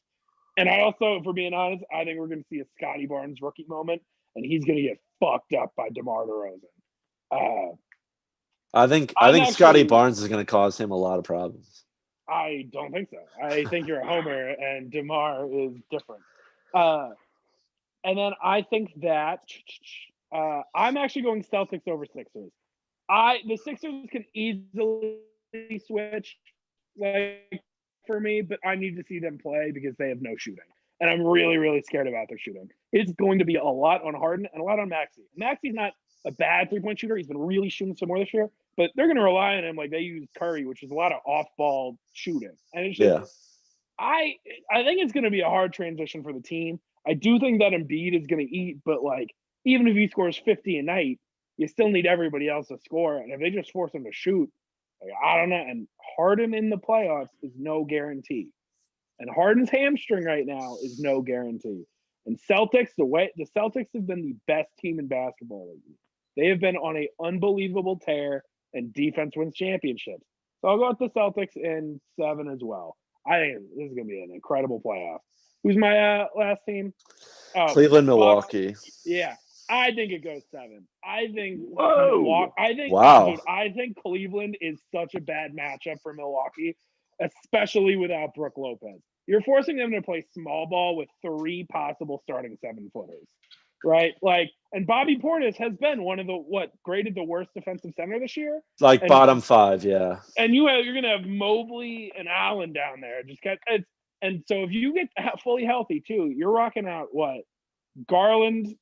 And I also, if we're being honest, I think we're going to see a Scotty Barnes rookie moment, and he's going to get fucked up by DeMar DeRozan. I think Scotty Barnes is going to cause him a lot of problems. I don't think so. I think you're a homer, and DeMar is different. And then I think that I'm actually going Celtics over Sixers. The Sixers can easily switch for me, but I need to see them play because they have no shooting. And I'm really, really scared about their shooting. It's going to be a lot on Harden and a lot on Maxey. Maxey's not a bad three-point shooter. He's been really shooting some more this year, but they're going to rely on him like they use Curry, which is a lot of off-ball shooting. And it's just, I think it's going to be a hard transition for the team. I do think that Embiid is going to eat, but even if he scores 50 a night, you still need everybody else to score. And if they just force him to shoot, I don't know. And Harden in the playoffs is no guarantee. And Harden's hamstring right now is no guarantee. And Celtics, the Celtics have been the best team in basketball lately. They have been on an unbelievable tear, and defense wins championships. So I'll go with the Celtics in 7 as well. I think this is going to be an incredible playoff. Who's my last team? Cleveland, Milwaukee. Yeah, I think it goes 7. I think Whoa. I think Cleveland is such a bad matchup for Milwaukee, especially without Brook Lopez. You're forcing them to play small ball with 3 possible starting 7-footers, right? And Bobby Portis has been one of graded the worst defensive center this year. Bottom 5, yeah. And you're going to have Mobley and Allen down there. And so if you get fully healthy too, you're rocking out Garland,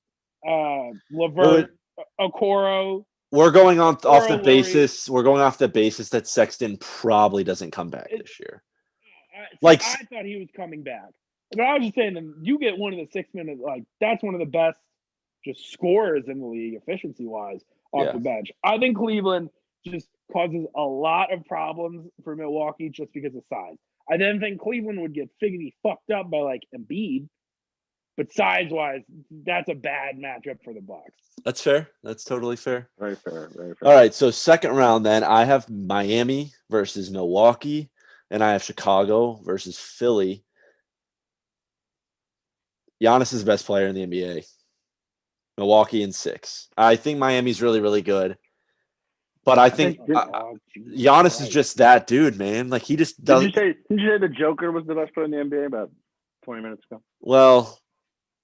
Levert, Okoro. We're going off the basis. We're going off the basis that Sexton probably doesn't come back this year. I thought he was coming back, but I was just saying that you get one of the 6-minute that's one of the best just scorers in the league efficiency wise off the bench. I think Cleveland just causes a lot of problems for Milwaukee just because of size. I then think Cleveland would get figgy fucked up by Embiid, but size-wise, that's a bad matchup for the Bucks. That's fair. That's totally fair. Very fair. Very fair. All right, so second round then, I have Miami versus Milwaukee, and I have Chicago versus Philly. Giannis is the best player in the NBA. Milwaukee in 6. I think Miami's really, really good. But I think Oh, Jesus Giannis is Christ. just that dude, man. Like he just doesn't. Did you say the Joker was the best player in the NBA about 20 minutes ago? Well,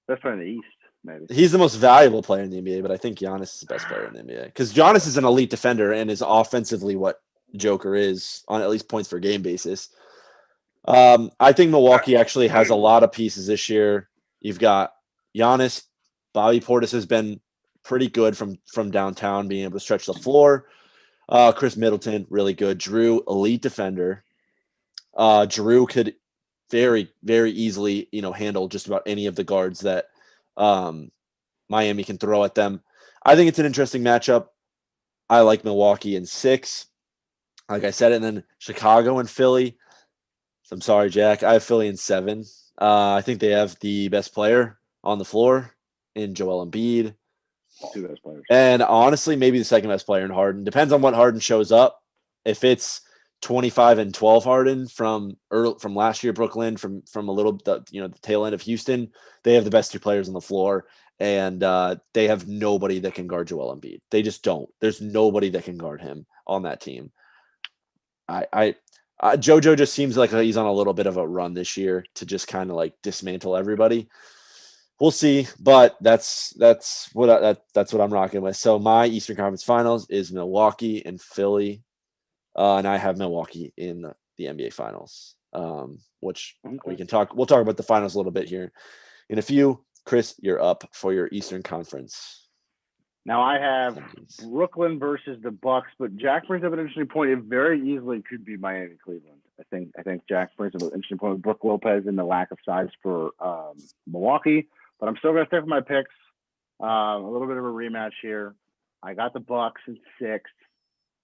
Best player in the East, maybe. he's the most valuable player in the NBA, but I think Giannis is the best player in the NBA because Giannis is an elite defender and is offensively what Joker is on at least points per game basis. I think Milwaukee actually has a lot of pieces this year. You've got Giannis, Bobby Portis has been pretty good from downtown, being able to stretch the floor. Chris Middleton, really good. Drew, elite defender. Drew could very, very easily, handle just about any of the guards that Miami can throw at them. I think it's an interesting matchup. I like Milwaukee in 6, like I said, and then Chicago and Philly. So I'm sorry, Jack. I have Philly in 7. I think they have the best player on the floor in Joel Embiid. 2 best players. And honestly, maybe the second best player in Harden. Depends on what Harden shows up. If it's 25 and 12 Harden from last year, Brooklyn, from a little, the tail end of Houston, they have the best 2 players on the floor. And they have nobody that can guard Joel Embiid. They just don't. There's nobody that can guard him on that team. JoJo just seems like he's on a little bit of a run this year to just kind of like dismantle everybody. We'll see, but that's what I'm rocking with. So my Eastern Conference Finals is Milwaukee and Philly, and I have Milwaukee in the NBA Finals, which we'll talk about the finals a little bit here in a few. Chris, you're up for your Eastern Conference. Now I have Brooklyn versus the Bucks, but Jack brings up an interesting point. It very easily could be Miami Cleveland. I think Jack brings up an interesting point with Brook Lopez and the lack of size for Milwaukee. But I'm still going to stick with my picks. A little bit of a rematch here. I got the Bucks in 6.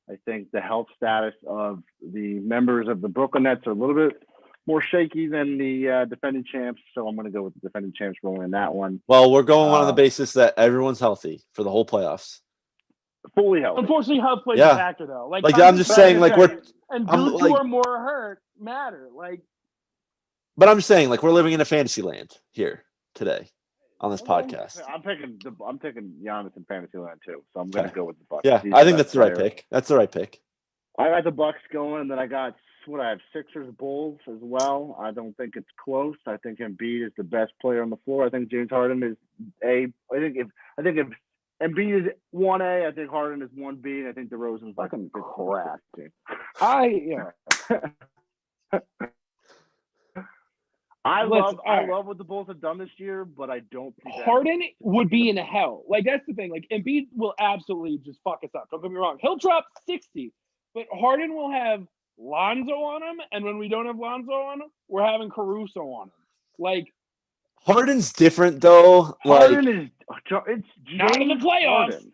I think the health status of the members of the Brooklyn Nets are a little bit more shaky than the defending champs, so I'm going to go with the defending champs rolling in that one. Well, we're going on the basis that everyone's healthy for the whole playoffs. Fully healthy. Unfortunately, health plays a factor though. Like I'm just saying, like dudes who are more hurt matter. But I'm just saying, like we're living in a fantasy land here today on this podcast. I'm taking Giannis in fantasy land too, so I'm going to go with the Bucks. Yeah, I think that's the right pick. That's the right pick. I got the Bucks going, and then I got I have Sixers Bulls as well. I don't think it's close. I think Embiid is the best player on the floor. I think James Harden is A. I think if Embiid is 1A, I think Harden is 1B, and I think DeRozan's fucking crap, dude. I love what the Bulls have done this year, but I don't think Harden would be in hell. Like that's the thing. Like Embiid will absolutely just fuck us up. Don't get me wrong. He'll drop 60, but Harden will have Lonzo on him, and when we don't have Lonzo on him, we're having Caruso on him. Like Harden's different though. Harden is it's not in the playoffs.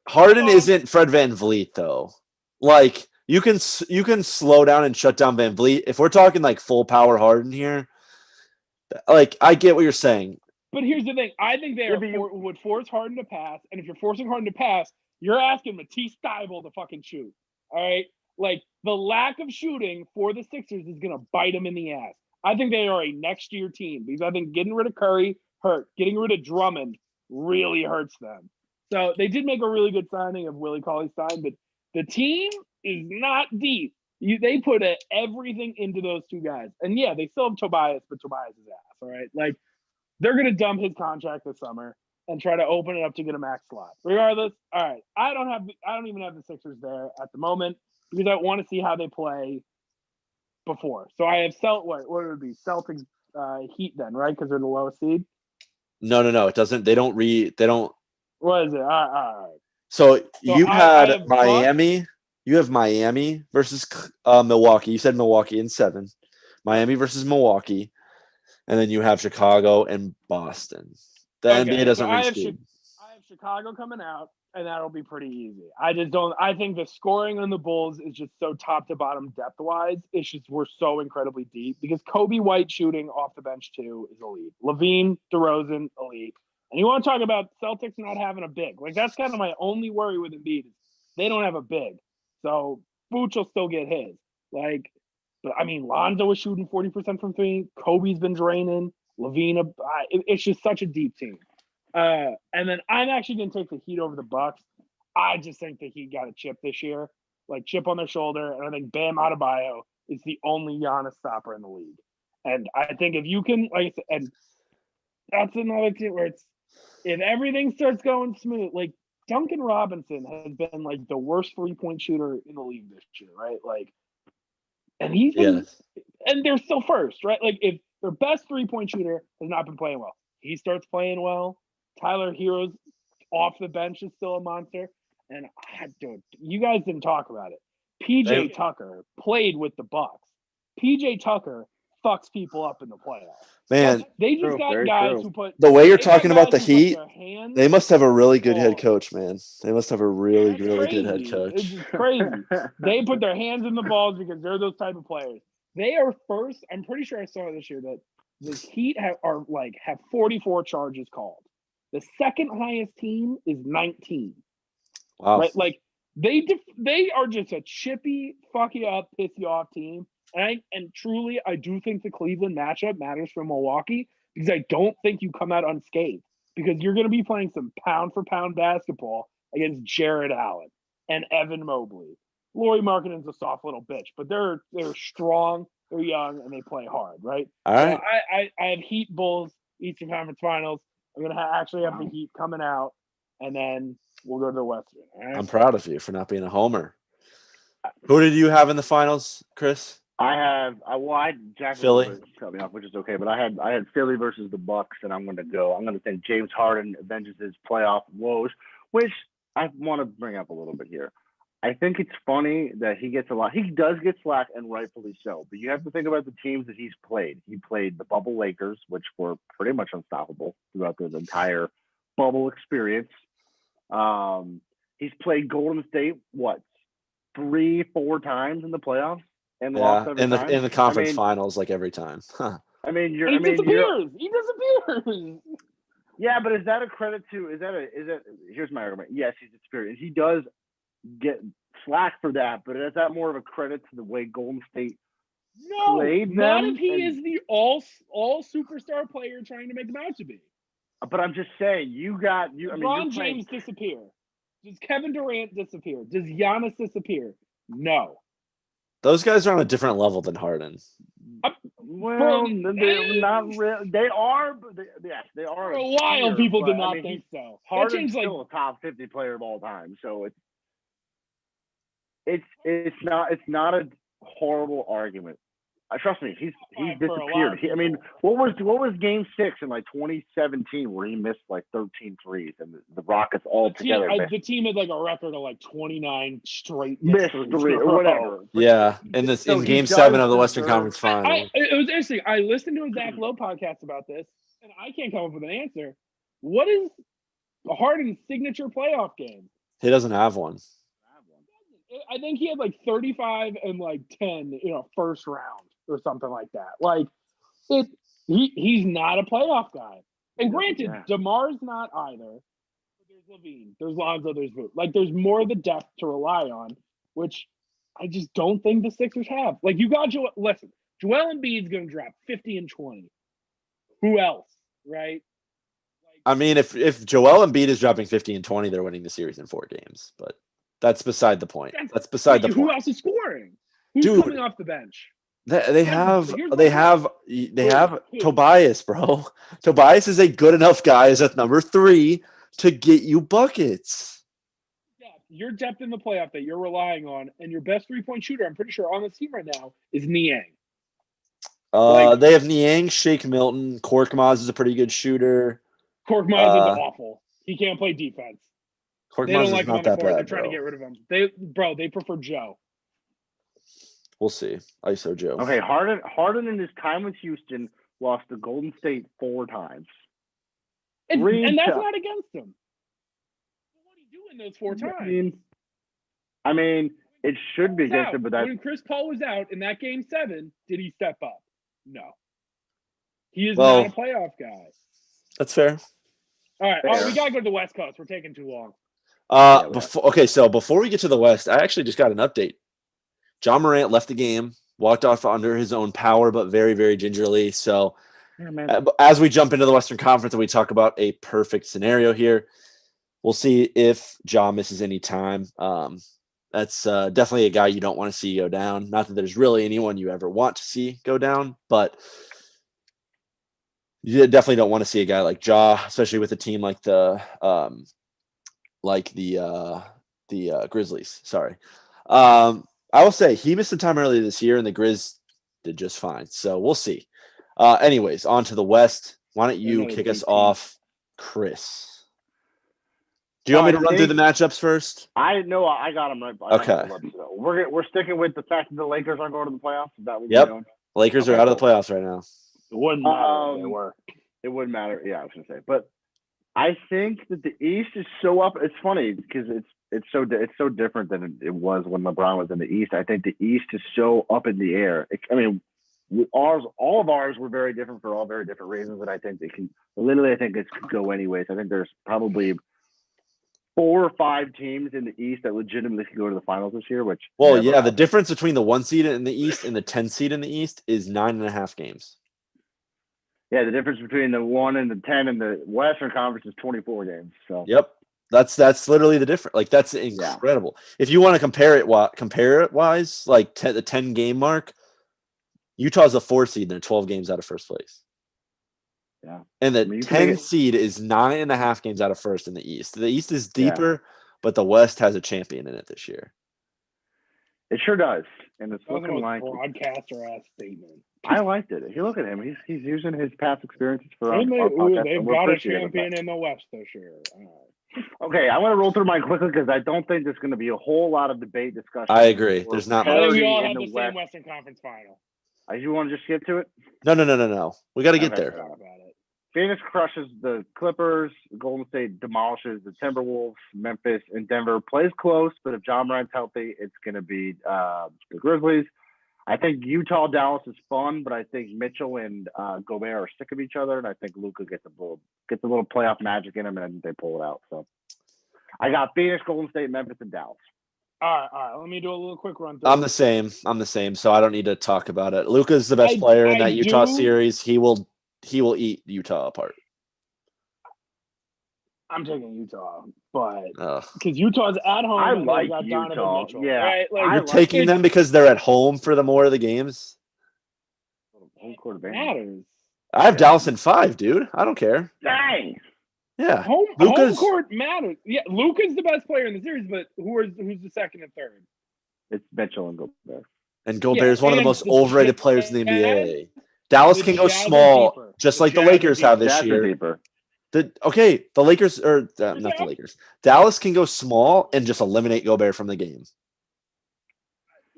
Harden isn't Fred VanVleet though. Like you can slow down and shut down VanVleet. If we're talking like full power Harden here, like I get what you're saying. But here's the thing: I think they would force Harden to pass, and if you're forcing Harden to pass, you're asking Matisse Thybulle to fucking shoot. All right. Like, the lack of shooting for the Sixers is going to bite them in the ass. I think they are a next-year team because I think getting rid of Curry hurt. Getting rid of Drummond really hurts them. So they did make a really good signing of Willie Cauley-Stein, but the team is not deep. They put everything into those 2 guys. And, yeah, they still have Tobias, but Tobias is ass, all right? Like, they're going to dump his contract this summer and try to open it up to get a max slot. Regardless, all right, I don't even have the Sixers there at the moment, because I want to see how they play before. So I have what would it be? Celtics Heat then, right? Because they're the lowest seed. No. It doesn't. They don't. What is it? All right. So you had Miami. Bucks. You have Miami versus Milwaukee. You said Milwaukee in 7. Miami versus Milwaukee, and then you have Chicago and Boston. The NBA doesn't reach speed. I have Chicago coming out. And that'll be pretty easy. I think the scoring on the Bulls is just so top to bottom depth wise. It's just, we're so incredibly deep because Kobe White shooting off the bench too is elite. Levine, DeRozan, elite. And you want to talk about Celtics not having a big. Like that's kind of my only worry with Embiid is they don't have a big. So Vooch will still get his. Like, but I mean, Lonzo was shooting 40% from 3. Kobe's been draining. Levine, it's just such a deep team. And then I'm actually going to take the Heat over the Bucks. I just think that he got a chip this year, like chip on their shoulder, and I think Bam Adebayo is the only Giannis stopper in the league. And I think if you can, like, and that's another team where it's if everything starts going smooth, like Duncan Robinson has been like the worst 3-point shooter in the league this year, right? Like, and he's been, and they're still first, right? Like, if their best 3-point shooter has not been playing well, he starts playing well. Tyler Hero's off the bench is still a monster. And dude, you guys didn't talk about it. PJ Tucker played with the Bucks. PJ Tucker fucks people up in the playoffs. Man, they just got guys who put the way you're talking about the Heat. They must have a really good head coach, man. They must have a really good head coach. It's just crazy. They put their hands in the balls because they're those type of players. They are first. I'm pretty sure I saw this year that the Heat have 44 charges called. The second highest team is 19. Wow. Right? Like they are just a chippy, fuck you up, piss you off team. And truly, I do think the Cleveland matchup matters for Milwaukee because I don't think you come out unscathed because you're going to be playing some pound for pound basketball against Jared Allen and Evan Mobley. Lauri Markkanen's a soft little bitch, but they're strong, they're young, and they play hard, right? All right. So I have Heat Bulls Eastern Conference Finals. I'm going to actually have the Heat coming out, and then we'll go to the Western. Right? I'm proud of you for not being a homer. Who did you have in the finals, Chris? I had Jack Philly cut me off, which is okay. But I had Philly versus the Bucks, and I'm going to think James Harden avenges his playoff woes, which I want to bring up a little bit here. I think it's funny that he gets a lot. He does get slack, and rightfully so. But you have to think about the teams that he's played. He played the bubble Lakers, which were pretty much unstoppable throughout the entire bubble experience. He's played Golden State 3-4 times in the playoffs. And lost every time. In the conference finals, like every time. Huh. He disappears. Yeah, but is that a credit to? Is that? Here's my argument. Yes, he's disappeared. He does get slack for that, but is that more of a credit to the way Golden State played them? Not if he is the all superstar player trying to make them out to be. But I'm just saying, LeBron James disappear. Does Kevin Durant disappear? Does Giannis disappear? No. Those guys are on a different level than Harden. Well, they're not real. They are, but yes, they are. For a while, people did not think so. Harden's still a top 50 player of all time, so it's not a horrible argument. Trust me, he's disappeared. What was Game 6 in 2017 where he missed 13 threes and the Rockets all together? The team had a record of 29 straight missed three or whatever. Yeah, in Game 7 of the Western Conference Final. It was interesting. I listened to a Zach Lowe podcast about this, and I can't come up with an answer. What is Harden's signature playoff game? He doesn't have one. I think he had 35 and 10, first round or something like that. He's not a playoff guy. And granted, DeMar's not either. But there's Levine, there's Lonzo, there's Vooch. There's more of the depth to rely on, which I just don't think the Sixers have. You got Joel Embiid's going to drop 50 and 20. Who else, right? If Joel Embiid is dropping 50 and 20, they're winning the series in 4 games. But that's beside the point. Who else is scoring? Who's coming off the bench? They have Tobias, bro. Tobias is a good enough guy as at number 3 to get you buckets. Yeah, your depth in the playoff that you're relying on, and your best 3-point shooter, I'm pretty sure on the team right now, is Niang. They have Niang, Shake Milton, Korkmaz is a pretty good shooter. Korkmaz is awful. He can't play defense. They don't like him on the court. They're trying to get rid of him. They prefer Joe. We'll see. ISO Joe. Okay, Harden in his time with Houston lost to Golden State 4 times. And that's not against him. What did he do in those 4 times? It should be against him, but when Chris Paul was out in that Game 7, did he step up? No. He is not a playoff guy. That's fair. All right. We got to go to the West Coast. We're taking too long. Before we get to the West, I actually just got an update. John Morant left the game, walked off under his own power, but very, very gingerly. So as we jump into the Western Conference and we talk about a perfect scenario here, We'll see if Ja misses any time. That's definitely a guy you don't want to see go down. Not that there's really anyone you ever want to see go down, but you definitely don't want to see a guy like Ja, especially with a team like the Grizzlies. Sorry. I will say he missed some time earlier this year, and the Grizz did just fine. So we'll see. Anyways, on to the West. Why don't you kick us off, Chris? Do you want me to run through the matchups first? I know I got them right. Okay. We're sticking with the fact that the Lakers aren't going to the playoffs. Is that what Yep. we're doing? Lakers are out of the playoffs right now. It wouldn't matter if they were. It wouldn't matter. Yeah, I was going to say. But I think that the East is so up. It's funny because it's so different than it was when LeBron was in the East. I think the East is so up in the air. All of ours were very different for all very different reasons, and I think they can. Literally, I think it could go anyways. I think there's probably 4 or 5 teams in the East that legitimately could go to the finals this year. The difference between the 1 seed in the East and the 10 seed in the East is 9.5 games. Yeah, the difference between the 1 and the 10 in the Western Conference is 24 games. So yep, that's literally the difference. Like that's incredible. Yeah. If you want to compare it wise, like the 10 game mark, Utah's a 4 seed and they're 12 games out of first place. Yeah. And the 10 seed is 9.5 games out of first in the East. The East is deeper, but the West has a champion in it this year. It sure does. And it's looking like broadcaster ass statement. I liked it. You look at him; he's using his past experiences for. They've got a champion in the West this year. Okay, I want to roll through mine quickly because I don't think there's going to be a whole lot of debate discussion. I agree. There's not. I think we all have the same Western Conference final. You want to just skip to it? No. We got to get there. Phoenix crushes the Clippers. Golden State demolishes the Timberwolves. Memphis and Denver plays close, but if Ja Morant's healthy, it's going to be the Grizzlies. I think Utah Dallas is fun, but I think Mitchell and Gobert are sick of each other, and I think Luka gets a little playoff magic in him, and they pull it out. So I got Phoenix, Golden State, Memphis, and Dallas. All right. Let me do a little quick run. I'm the same, so I don't need to talk about it. Luka's the best player in that Utah series. He will eat Utah apart. I'm taking Utah, but because Utah's at home, I like Utah. Mitchell, yeah, right? You're taking them because they're at home for the more of the games. Home court advantage matters. I have Dallas in 5, dude. I don't care. Dang. Yeah, home court matters. Yeah, Luka's the best player in the series, but who's the second and third? It's Mitchell and Gobert. And Gobert is one of the most overrated players in the NBA. Dallas can go small, just like the Lakers have this year. The Lakers or not the Lakers. Dallas can go small and just eliminate Gobert from the game.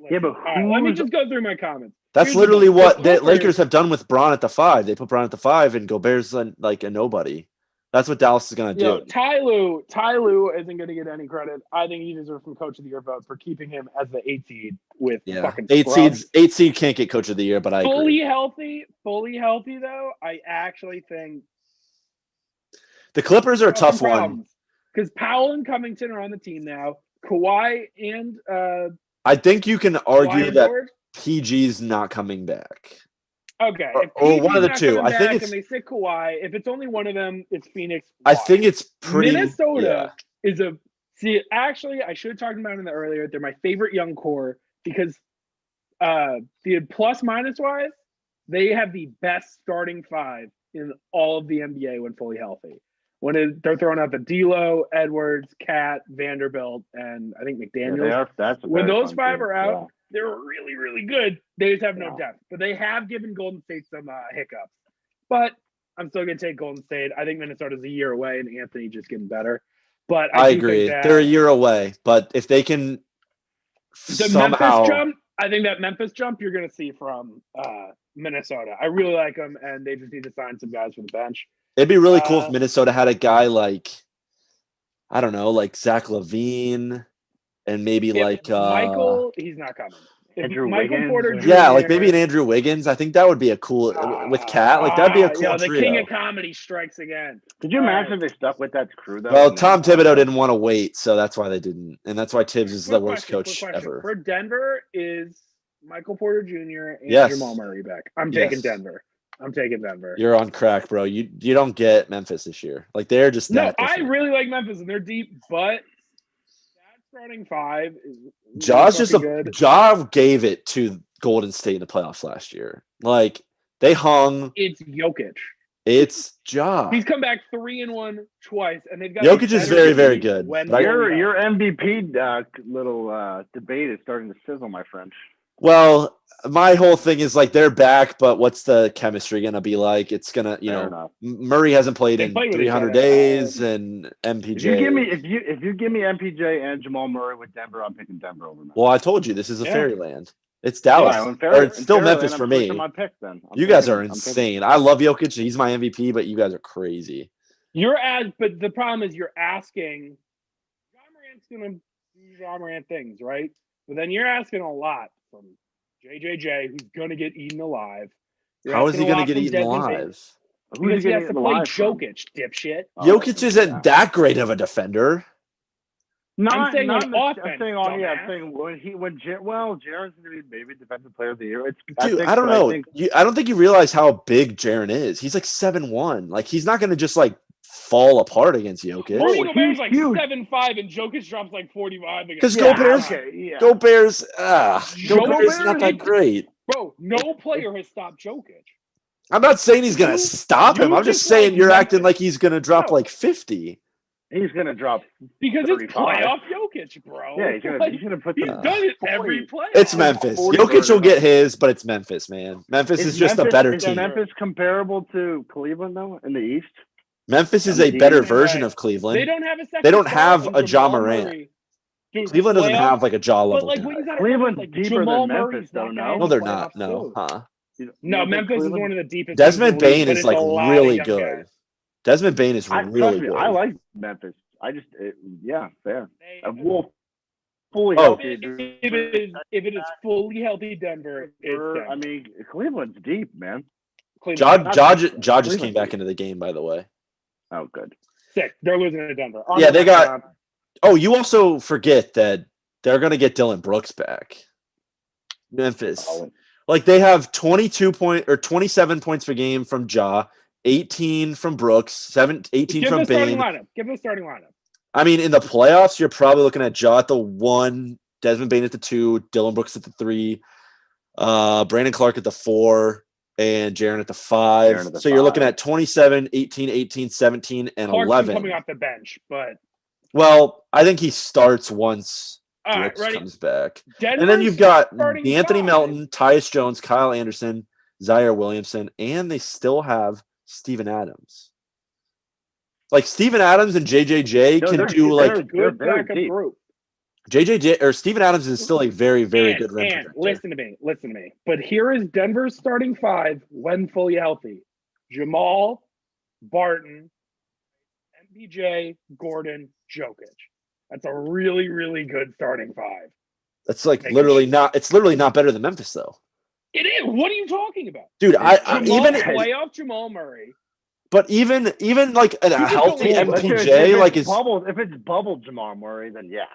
Yeah, but let me just go through my comments. That's literally what the Lakers have done with Bron at the 5. They put Bron at the 5, and Gobert's like a nobody. That's what Dallas is going to do. Ty Lue isn't going to get any credit. I think he deserves from Coach of the Year vote for keeping him as the 8 seed with fucking 8 seeds. 8 seed can't get Coach of the Year, but I agree. Fully healthy though. I actually think the Clippers are a tough one because Powell and Covington are on the team now. Kawhi and I think you can argue that PG's not coming back. Okay, or one of the two. I think it's. And they sit Kawhi. If it's only one of them, it's Phoenix. I think it's pretty. Minnesota is a. See, actually, I should have talked about it earlier. They're my favorite young core because, the plus minus wise, they have the best starting 5 in all of the NBA when fully healthy. They're throwing out the D'Lo, Edwards, Cat, Vanderbilt, and I think McDaniels. When those 5 are out. They're really, really good. They just have no depth. But they have given Golden State some hiccups. But I'm still going to take Golden State. I think Minnesota's a year away, and Anthony just getting better. But I agree. They're a year away. But if they can Memphis jump, I think that Memphis jump you're going to see from Minnesota. I really like them, and they just need to sign some guys for the bench. It'd be really cool if Minnesota had a guy like, I don't know, like Zach LaVine. And maybe Michael, he's not coming. Andrew Michael Wiggins, Porter Jr. Yeah, like maybe an Andrew Wiggins. I think that would be a cool with Cat. Like that'd be a cool the trio. king of comedy strikes again. Could you imagine if they stuck with that crew though? Well, Tom Thibodeau didn't want to wait, so that's why they didn't, and that's why Tibbs is the worst coach ever. For Denver, is Michael Porter Jr. and Jamal Murray back? I'm taking Denver. I'm taking Denver. You're on crack, bro. You don't get Memphis this year. Like they're just No, that I different. really like Memphis, and they're deep, but that starting five is Ja's just good. Ja gave it to Golden State in the playoffs last year. Like they hung. It's Jokic. It's Ja. He's come back 3-1 twice, and they've got Jokic is very, very good. When But your MVP little debate is starting to sizzle, my friend. Well, my whole thing is like they're back, but what's the chemistry gonna be like? It's gonna, Fair enough. Murray hasn't played They in played with 300 each other. days, and MPJ. If you give me MPJ and Jamal Murray with Denver, I'm picking Denver over Memphis. Well, I told you this is a Yeah. fairyland. It's Dallas, or it's still Memphis for me. My pick, then. You guys are insane. I love Jokic. He's my MVP, but you guys are crazy. But the problem is you're asking. John Morant's gonna do John Morant things, right? But then you're asking a lot from JJJ, who's gonna get eaten alive. You're How is asking he a going lot to get from eaten Desmond Bane. alive? Because he has to play Jokic, dipshit. Jokic isn't that great of a defender. I'm saying on offense, I'm saying when Jaren's gonna be maybe defensive player of the year. Dude, I don't know. I don't think you realize how big Jaren is. He's like 7'1". Like he's not going to just like fall apart against Jokic. Rudy Gobert's like 7'5", and Jokic drops like 45. Because Gobert's not that great. Bro, no player has stopped Jokic. I'm not saying he's going to stop him. I'm just saying you're acting like he's going to drop like 50. He's going to drop because 35. It's playoff Jokic, bro. Yeah, he's going to put. He's done it every play. It's Memphis. Jokic will get his, but it's Memphis, man. Memphis is just a better team. Is Memphis comparable to Cleveland though in the East? Memphis is a better version of Cleveland. They don't have a second. They don't have a Ja Morant. Dude, Cleveland doesn't have like a Ja level. But like Cleveland's like deeper than Memphis, though. No, they're not. No, No, Memphis is one of the deepest. Desmond Bane is like really good. Desmond Bane is really good. I like Memphis. Fair. Fully healthy. If it is fully healthy, Denver. I mean, Cleveland's deep, man. Ja just came back into the game, by the way. Oh, good. Sick. They're losing to Denver. Yeah, they got. Oh, you also forget that they're going to get Dylan Brooks back. Memphis. Like they have 27 points per game from Ja, 18 from Brooks, 18 from Bane. Give the starting lineup. I mean, in the playoffs, you're probably looking at Ja at the 1, Desmond Bane at the 2, Dylan Brooks at the 3, Brandon Clark at the 4, and Jaren at the 5. So you're looking at 27, 18, 18, 17, and Clark's 11. Coming off the bench, but I think he starts once Brooks comes back. And then you've got Anthony Melton, Tyus Jones, Kyle Anderson, Zaire Williamson, and they still have Steven Adams. Like Steven Adams and JJJ can do like good backup group. JJJ or Steven Adams is still a very, very good rim protector. Listen to me. But here is Denver's starting 5 when fully healthy: Jamal, Barton, MPJ, Gordon, Jokic. That's a really, really good starting 5. That's like literally not. It's literally not better than Memphis, though. It is. What are you talking about, dude? Even playoff Jamal Murray. But even like a healthy MPJ, like if it's bubble Jamal Murray, then yeah.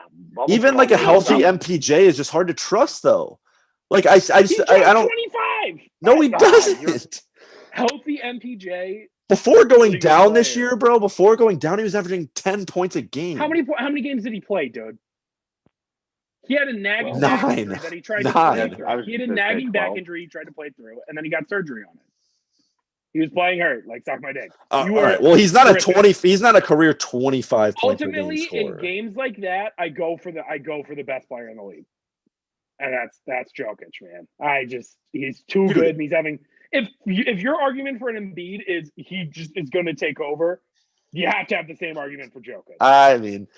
Even like a healthy MPJ is just hard to trust, though. Like I don't. 25. No, he doesn't. Healthy MPJ. Before going down this year, bro. Before going down, he was averaging 10 points a game. How many games did he play, dude? He had a nagging back injury that he tried to play through. He had a nagging back injury he tried to play through, and then he got surgery on it. He was playing hurt, like suck my dick. All right. Well, he's not He's not a career 25. Ultimately, in games like that, I go for the best player in the league, and that's Jokic, man. He's too good, and he's having. If your argument for an Embiid is he just is going to take over, you have to have the same argument for Jokic. I mean,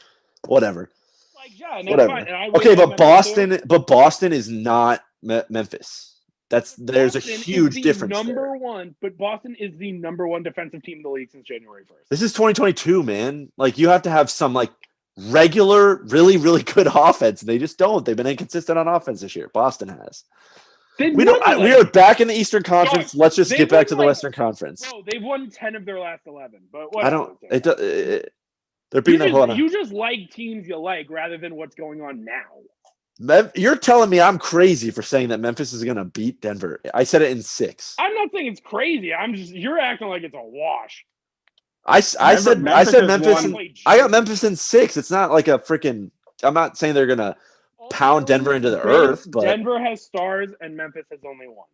whatever. Like yeah, whatever. Okay, but Boston is not Memphis. There's a huge difference. But Boston is the number 1 defensive team in the league since January 1st. This is 2022, man. Like you have to have some like regular, really, really good offense. They just don't. They've been inconsistent on offense this year. Boston has. We are back in the Eastern Conference. Let's just get back to the Western Conference. No, they've won 10 of their last 11. But they're beating the You just like teams you like rather than what's going on now. You're telling me I'm crazy for saying that Memphis is going to beat Denver. I said it in 6. I'm not saying it's crazy. You're acting like it's a wash. I said Memphis has Memphis. won. I got Memphis in 6. It's not like a freaking. I'm not saying they're going to pound Denver into the earth, but Denver has stars and Memphis has only one.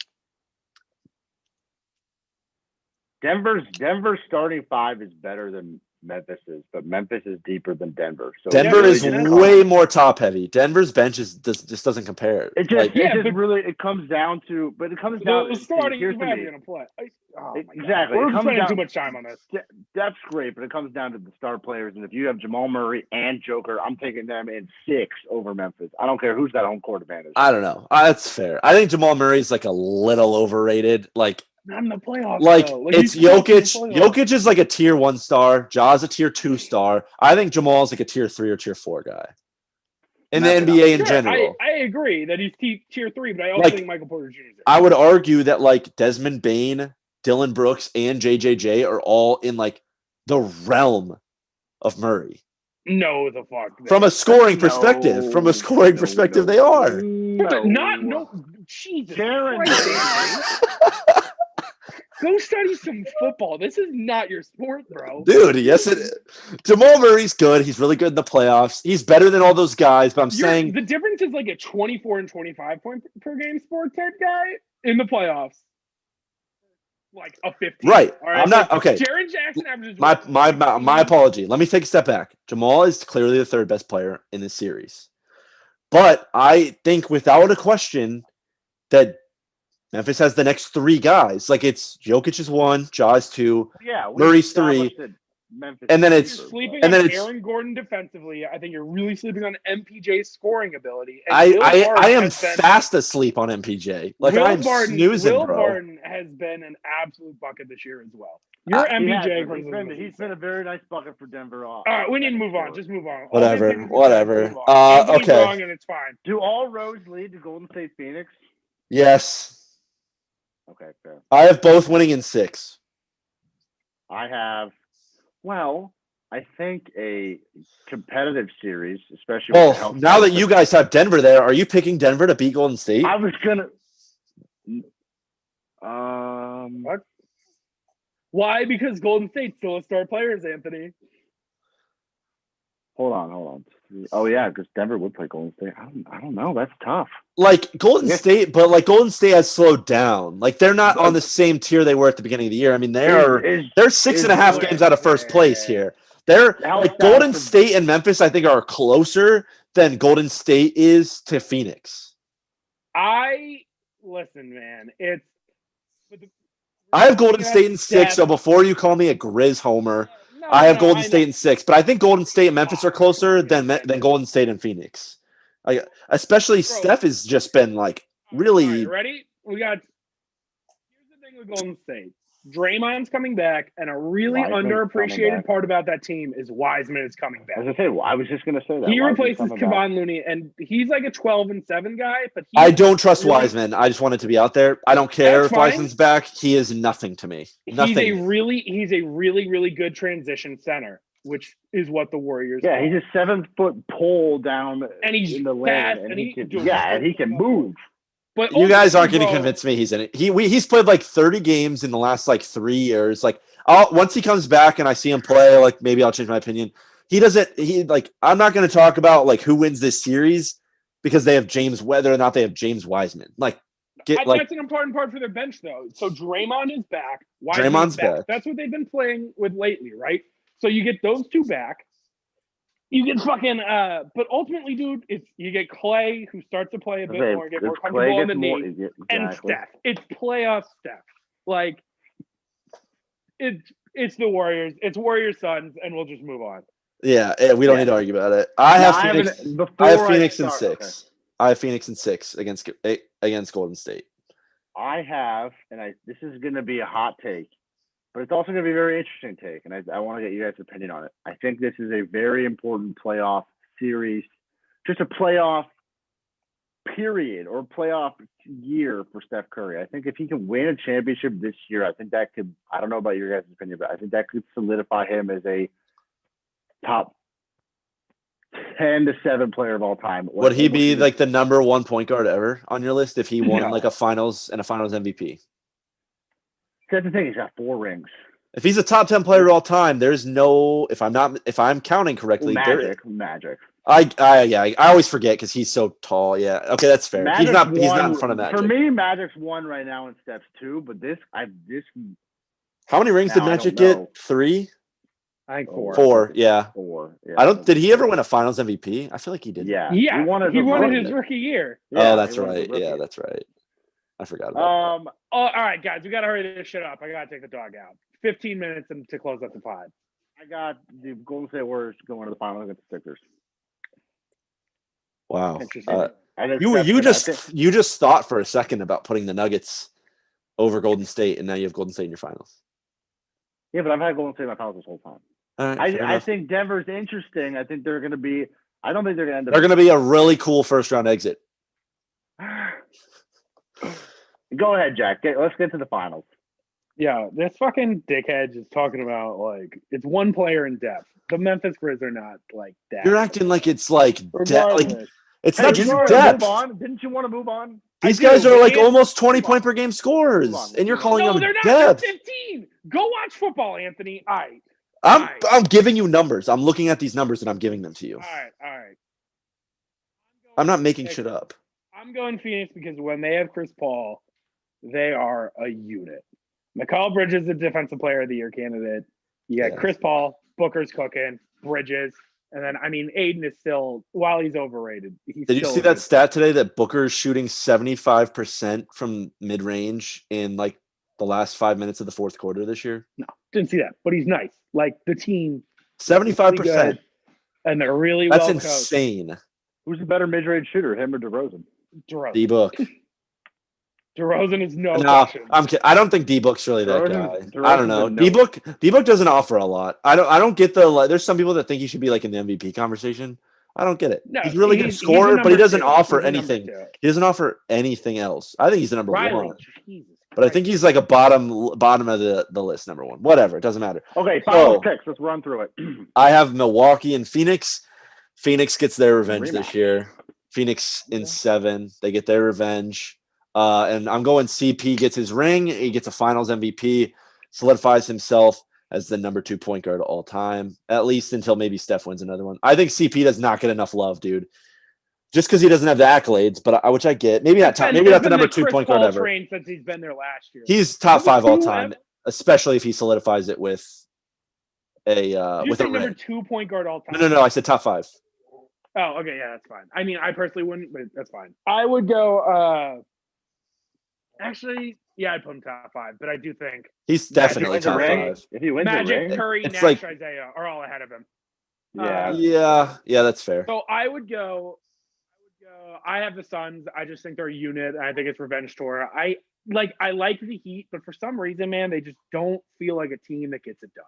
Denver's starting 5 is better than Memphis's, but Memphis is deeper than Denver. So Denver really is way more top heavy. Denver's bench just doesn't compare. It comes down to, but it comes down to starting here's 5 going to play. Exactly. We're spending too much time on this. That's great, but it comes down to the star players. And if you have Jamal Murray and Joker, I'm taking them in 6 over Memphis. I don't care who's that home court advantage. I don't know. That's fair. I think Jamal Murray's like a little overrated. Like not in the playoffs. Like it's Jokic. Jokic is like a tier 1 star. Ja's a tier 2 star. I think Jamal's like a tier 3 or tier 4 guy. In the NBA in general. I agree that he's tier 3, but I also think Michael Porter Jr. is. I would argue that like Desmond Bane, Dylan Brooks, and JJJ are all in like the realm of Murray. No, the fuck. From a scoring perspective. They are. Jesus Karen. Christ. Go study some football. This is not your sport, bro. Dude, yes it is. Jamal Murray's good. He's really good in the playoffs. He's better than all those guys, but I'm saying the difference is like a 24 and 25 point per game sport type guy in the playoffs. Like a 15. Right. Right? I'm not okay. Jaren Jackson averages my apology. Let me take a step back. Jamal is clearly the 3rd best player in this series. But I think without a question that Memphis has the next 3 guys. Like it's Jokic is 1, Ja's 2, Murray's 3, and then it's sleeping on Aaron Gordon defensively. I think you're really sleeping on MPJ's scoring ability. And I am fast asleep on MPJ. Like I'm snoozing, Will bro. Barton has been an absolute bucket this year as well. Your MPJ he's been a very nice bucket for Denver. All right, we need to move on. Just move on. Whatever. Okay. Wrong and it's fine. Do all roads lead to Golden State Phoenix? Yes. Okay, fair. I have both winning in 6. I have, I think a competitive series, especially. Well, now that you guys have Denver there, are you picking Denver to beat Golden State? I was gonna. What? Why? Because Golden State's still a star players, Anthony. Hold on. Oh yeah, because Denver would play Golden State. I don't know. That's tough. Like Golden State, but like Golden State has slowed down. Like they're not on the same tier they were at the beginning of the year. I mean, they're 6.5 games out of first place here. They're like Golden State and Memphis, I think, are closer than Golden State is to Phoenix. Listen, man. I have Golden State in 6, so before you call me a Grizz homer, I have Golden State in 6. But I think Golden State and Memphis are closer than Golden State and Phoenix. Especially Steph has just been like really. Right, ready? Here's the thing with Golden State. Draymond's coming back, and a really underappreciated part about that team is Wiseman is coming back. I was just going to say that. He replaces Kevon Looney, and he's like a 12-7 guy. But I don't trust Wiseman. I just want it to be out there. I don't care if Wiseman's back. He is nothing to me. Nothing. He's a really good transition center, which is what the Warriors. Yeah, he's a 7-foot pole down, and he's in the fast, lane, and he can move. But you guys aren't going to convince me he's in it. He's played like 30 games in the last like 3 years. Like once he comes back and I see him play, like maybe I'll change my opinion. I'm not going to talk about like who wins this series because they have whether or not they have James Wiseman. That's an important part for their bench though. So Draymond is back. Draymond's back. That's what they've been playing with lately, right? So you get those 2 back. You get fucking, but ultimately, dude, you get Clay, who starts to play a bit more, get more comfortable in the knee, and Steph. It's playoff Steph. Like, it's the Warriors. It's Warriors Suns, and we'll just move on. Yeah, we don't need to argue about it. I have Phoenix in 6. Okay. I have Phoenix in 6 against Golden State. I have, this is going to be a hot take. But it's also going to be a very interesting take, and I want to get you guys' opinion on it. I think this is a very important playoff series, just a playoff period or playoff year for Steph Curry. I think if he can win a championship this year, I think that could – I don't know about your guys' opinion, but I think that could solidify him as a top 10 to 7 player of all time. Would he be like the number 1 point guard ever on your list if he won No. like a finals MVP? That's the thing. He's got 4 rings. If he's a top 10 player of all time, there's no. If I'm counting correctly, Magic. I always forget because he's so tall. Yeah, okay, that's fair. He's not in front of Magic. For me, Magic's 1 right now and Steph's 2. But how many rings did Magic get? 3. I think 4. 4, yeah. 4. Yeah. I don't. Did he ever win a Finals MVP? I feel like he did. Yeah. He won it his rookie year. Yeah, oh, that's right. Yeah, that's right. I forgot about that. Oh, all right, guys, we gotta hurry this shit up. I gotta take the dog out. 15 minutes to close up the pod. I got the Golden State Warriors going to the finals against the Sixers. Wow. Interesting. You just thought for a second about putting the Nuggets over Golden State, and now you have Golden State in your finals. Yeah, but I've had Golden State in my finals this whole time. Right, I think Denver's interesting. I think they're going to be. I don't think they're going to end up. They're going to be a really cool first round exit. Go ahead, Jack. Let's get to the finals. Yeah, this fucking dickhead is talking about like it's 1 player in depth. The Memphis Grizz are not like that. You're acting like it's like it's not just depth. depth. Didn't you want to move on? These guys are like almost 20-point per game scorers, and you're calling them they're not. depth. They're 15. Go watch football, Anthony. All right. I'm giving you numbers. I'm looking at these numbers and I'm giving them to you. All right. I'm not making shit up. I'm going Phoenix because when they have Chris Paul, they are a unit. Mikal Bridges is the Defensive Player of the Year candidate. You got Chris Paul, Booker's cooking, Bridges, and then Aiden is still, while he's overrated. Did you see that stat today that Booker's shooting 75% from mid range in like the last 5 minutes of the fourth quarter this year? No, didn't see that, but he's nice. Like the team, 75%, and they're really that's well insane. coached. Who's the better mid-range shooter, him or DeRozan? D-Book. DeRozan is no. I'm kidding. I don't think D-Book's really that guy. I don't know. D-Book doesn't offer a lot. I don't get the. There's some people that think he should be like in the MVP conversation. I don't get it. No, he's really good scorer, but he doesn't offer anything. He doesn't offer anything else. I think he's the number 1. But I think he's like a bottom of the list, number 1. Whatever, it doesn't matter. Okay, final picks. Let's run through it. I have Milwaukee and Phoenix. Phoenix gets their revenge this year. Phoenix in 7. They get their revenge. And I'm going CP gets his ring. He gets a finals MVP, solidifies himself as the number 2 point guard of all time, at least until maybe Steph wins another one. I think CP does not get enough love, dude. Just because he doesn't have the accolades, but which I get. Maybe not the number 2 point guard ever. Since he's been there last year. He's top 5 all time, especially if he solidifies it with a with a ring. Number 2 point guard all time. No. I said top 5. Oh, okay, yeah, that's fine. I mean, I personally wouldn't, but that's fine. I would go. Actually, yeah, I'd put him top 5, but I do think he's definitely top 5. If he wins Magic, Curry, Nash, Isaiah are all ahead of him. Yeah, that's fair. So I would go. I have the Suns. I just think they're a unit. I think it's revenge tour. I like the Heat, but for some reason, man, they just don't feel like a team that gets it done.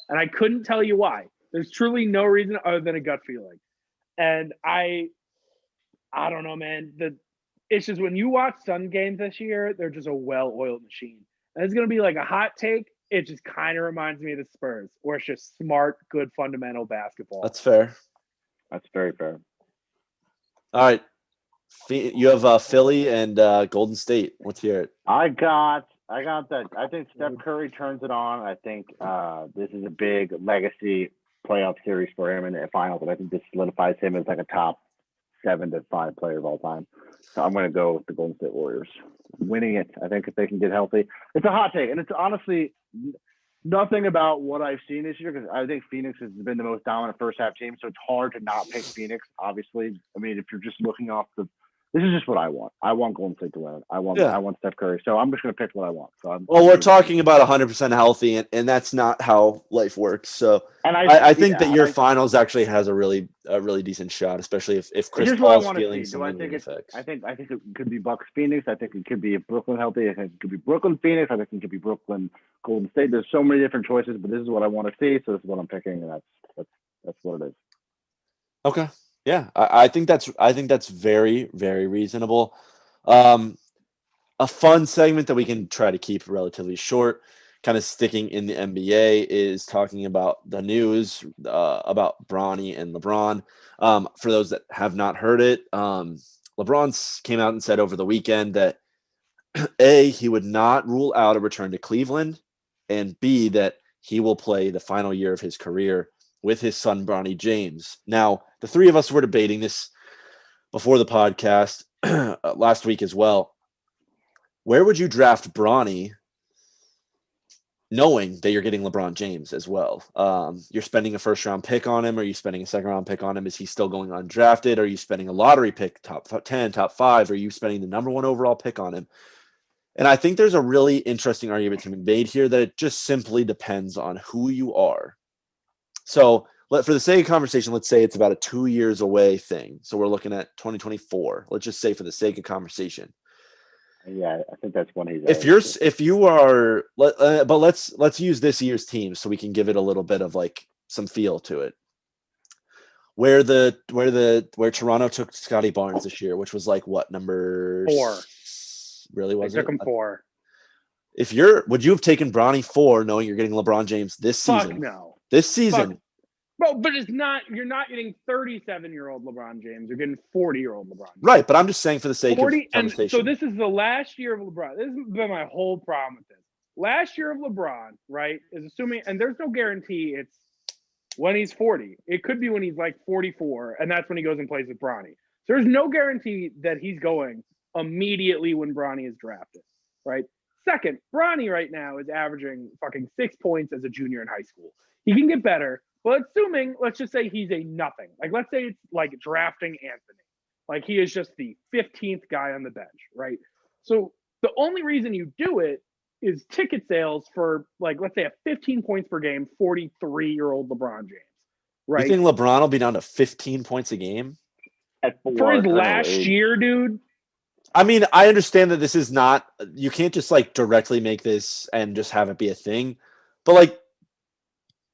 And I couldn't tell you why. There's truly no reason other than a gut feeling. And I don't know, man. It's just when you watch Sun games this year, they're just a well-oiled machine. And it's going to be like a hot take. It just kind of reminds me of the Spurs, where it's just smart, good, fundamental basketball. That's fair. That's very fair. All right. You have Philly and Golden State. Let's hear it. I got that. I think Steph Curry turns it on. I think this is a big legacy playoff series for him in the finals, and I think this solidifies him as like a top 7 to 5 player of all time. So I'm going to go with the Golden State Warriors winning it. I think if they can get healthy, it's a hot take, and it's honestly nothing about what I've seen this year, because I think Phoenix has been the most dominant first half team. So it's hard to not pick Phoenix. Obviously, I mean, if you're just looking off this is just what I want. I want Golden State to win. I want Steph Curry. So I'm just going to pick what I want. So we're talking about 100% healthy, and that's not how life works. So I think that your finals actually has a really decent shot, especially if Chris Paul's feeling some effects. I think it could be Bucks Phoenix. I think it could be Brooklyn healthy. I think it could be Brooklyn Phoenix. I think it could be Brooklyn Golden State. There's so many different choices, but this is what I want to see. So this is what I'm picking, and that's what it is. Okay. Yeah, I think that's very, very reasonable. A fun segment that we can try to keep relatively short. kind of sticking in the NBA is talking about the news about Bronny and LeBron. For those that have not heard it, LeBron came out and said over the weekend that A, he would not rule out a return to Cleveland, and B, that he will play the final year of his career with his son, Bronny James. Now, the three of us were debating this before the podcast last week as well. Where would you draft Bronny knowing that you're getting LeBron James as well? You're spending a first-round pick on him. Are you spending a second-round pick on him? Is he still going undrafted? Are you spending a lottery pick, top 10, top 5? Are you spending the number 1 overall pick on him? And I think there's a really interesting argument to be made here that it just simply depends on who you are. So for the sake of conversation, let's say it's about a 2 years away thing. So we're looking at 2024. Let's just say for the sake of conversation. Yeah, I think that's when he's. If you are, but let's use this year's team so we can give it a little bit of like some feel to it. Where Toronto took Scotty Barnes this year, which was like what, number 4? Really, was They it? took him 4. Would you have taken Bronny 4 knowing you're getting LeBron James this season? Fuck no. This season. Fuck. Bro, but you're not getting 37-year-old LeBron James. You're getting 40-year-old LeBron James. Right, but I'm just saying for the sake of 40, conversation. and so this is the last year of LeBron. This has been my whole problem with this. Last year of LeBron, right, is assuming, and there's no guarantee it's when he's 40. It could be when he's like 44, and that's when he goes and plays with Bronny. So there's no guarantee that he's going immediately when Bronny is drafted, right? Second, Bronny right now is averaging fucking 6 points as a junior in high school. He can get better. But let's just say he's a nothing. Like, let's say it's like drafting Anthony. Like, he is just the 15th guy on the bench, right? So the only reason you do it is ticket sales for, like, let's say a 15 points per game, 43-year-old LeBron James, right? You think LeBron will be down to 15 points a game? For his last year, dude? I mean, I understand that this is not – you can't just, like, directly make this and just have it be a thing. But, like,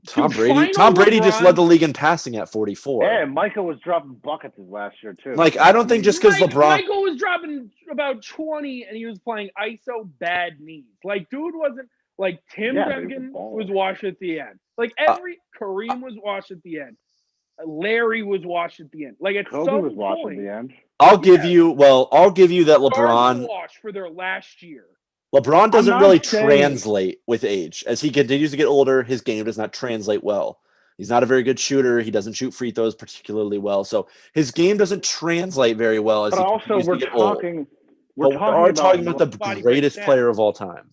Tom Brady just led the league in passing at 44. Yeah, Michael was dropping buckets his last year too. Like, I don't think just because LeBron, Michael was dropping about 20 and he was playing ISO bad knees. Like, dude wasn't like Tim Duncan was washed at the end. Like Kareem was washed at the end. Larry was washed at the end. Like at Kobe some was washed point, at the end. I'll give you that LeBron washed for their last year. LeBron doesn't really translate with age. As he continues to get older, his game does not translate well. He's not a very good shooter. He doesn't shoot free throws particularly well. So his game doesn't translate very well as he continues to get old. We're talking about the greatest player of all time.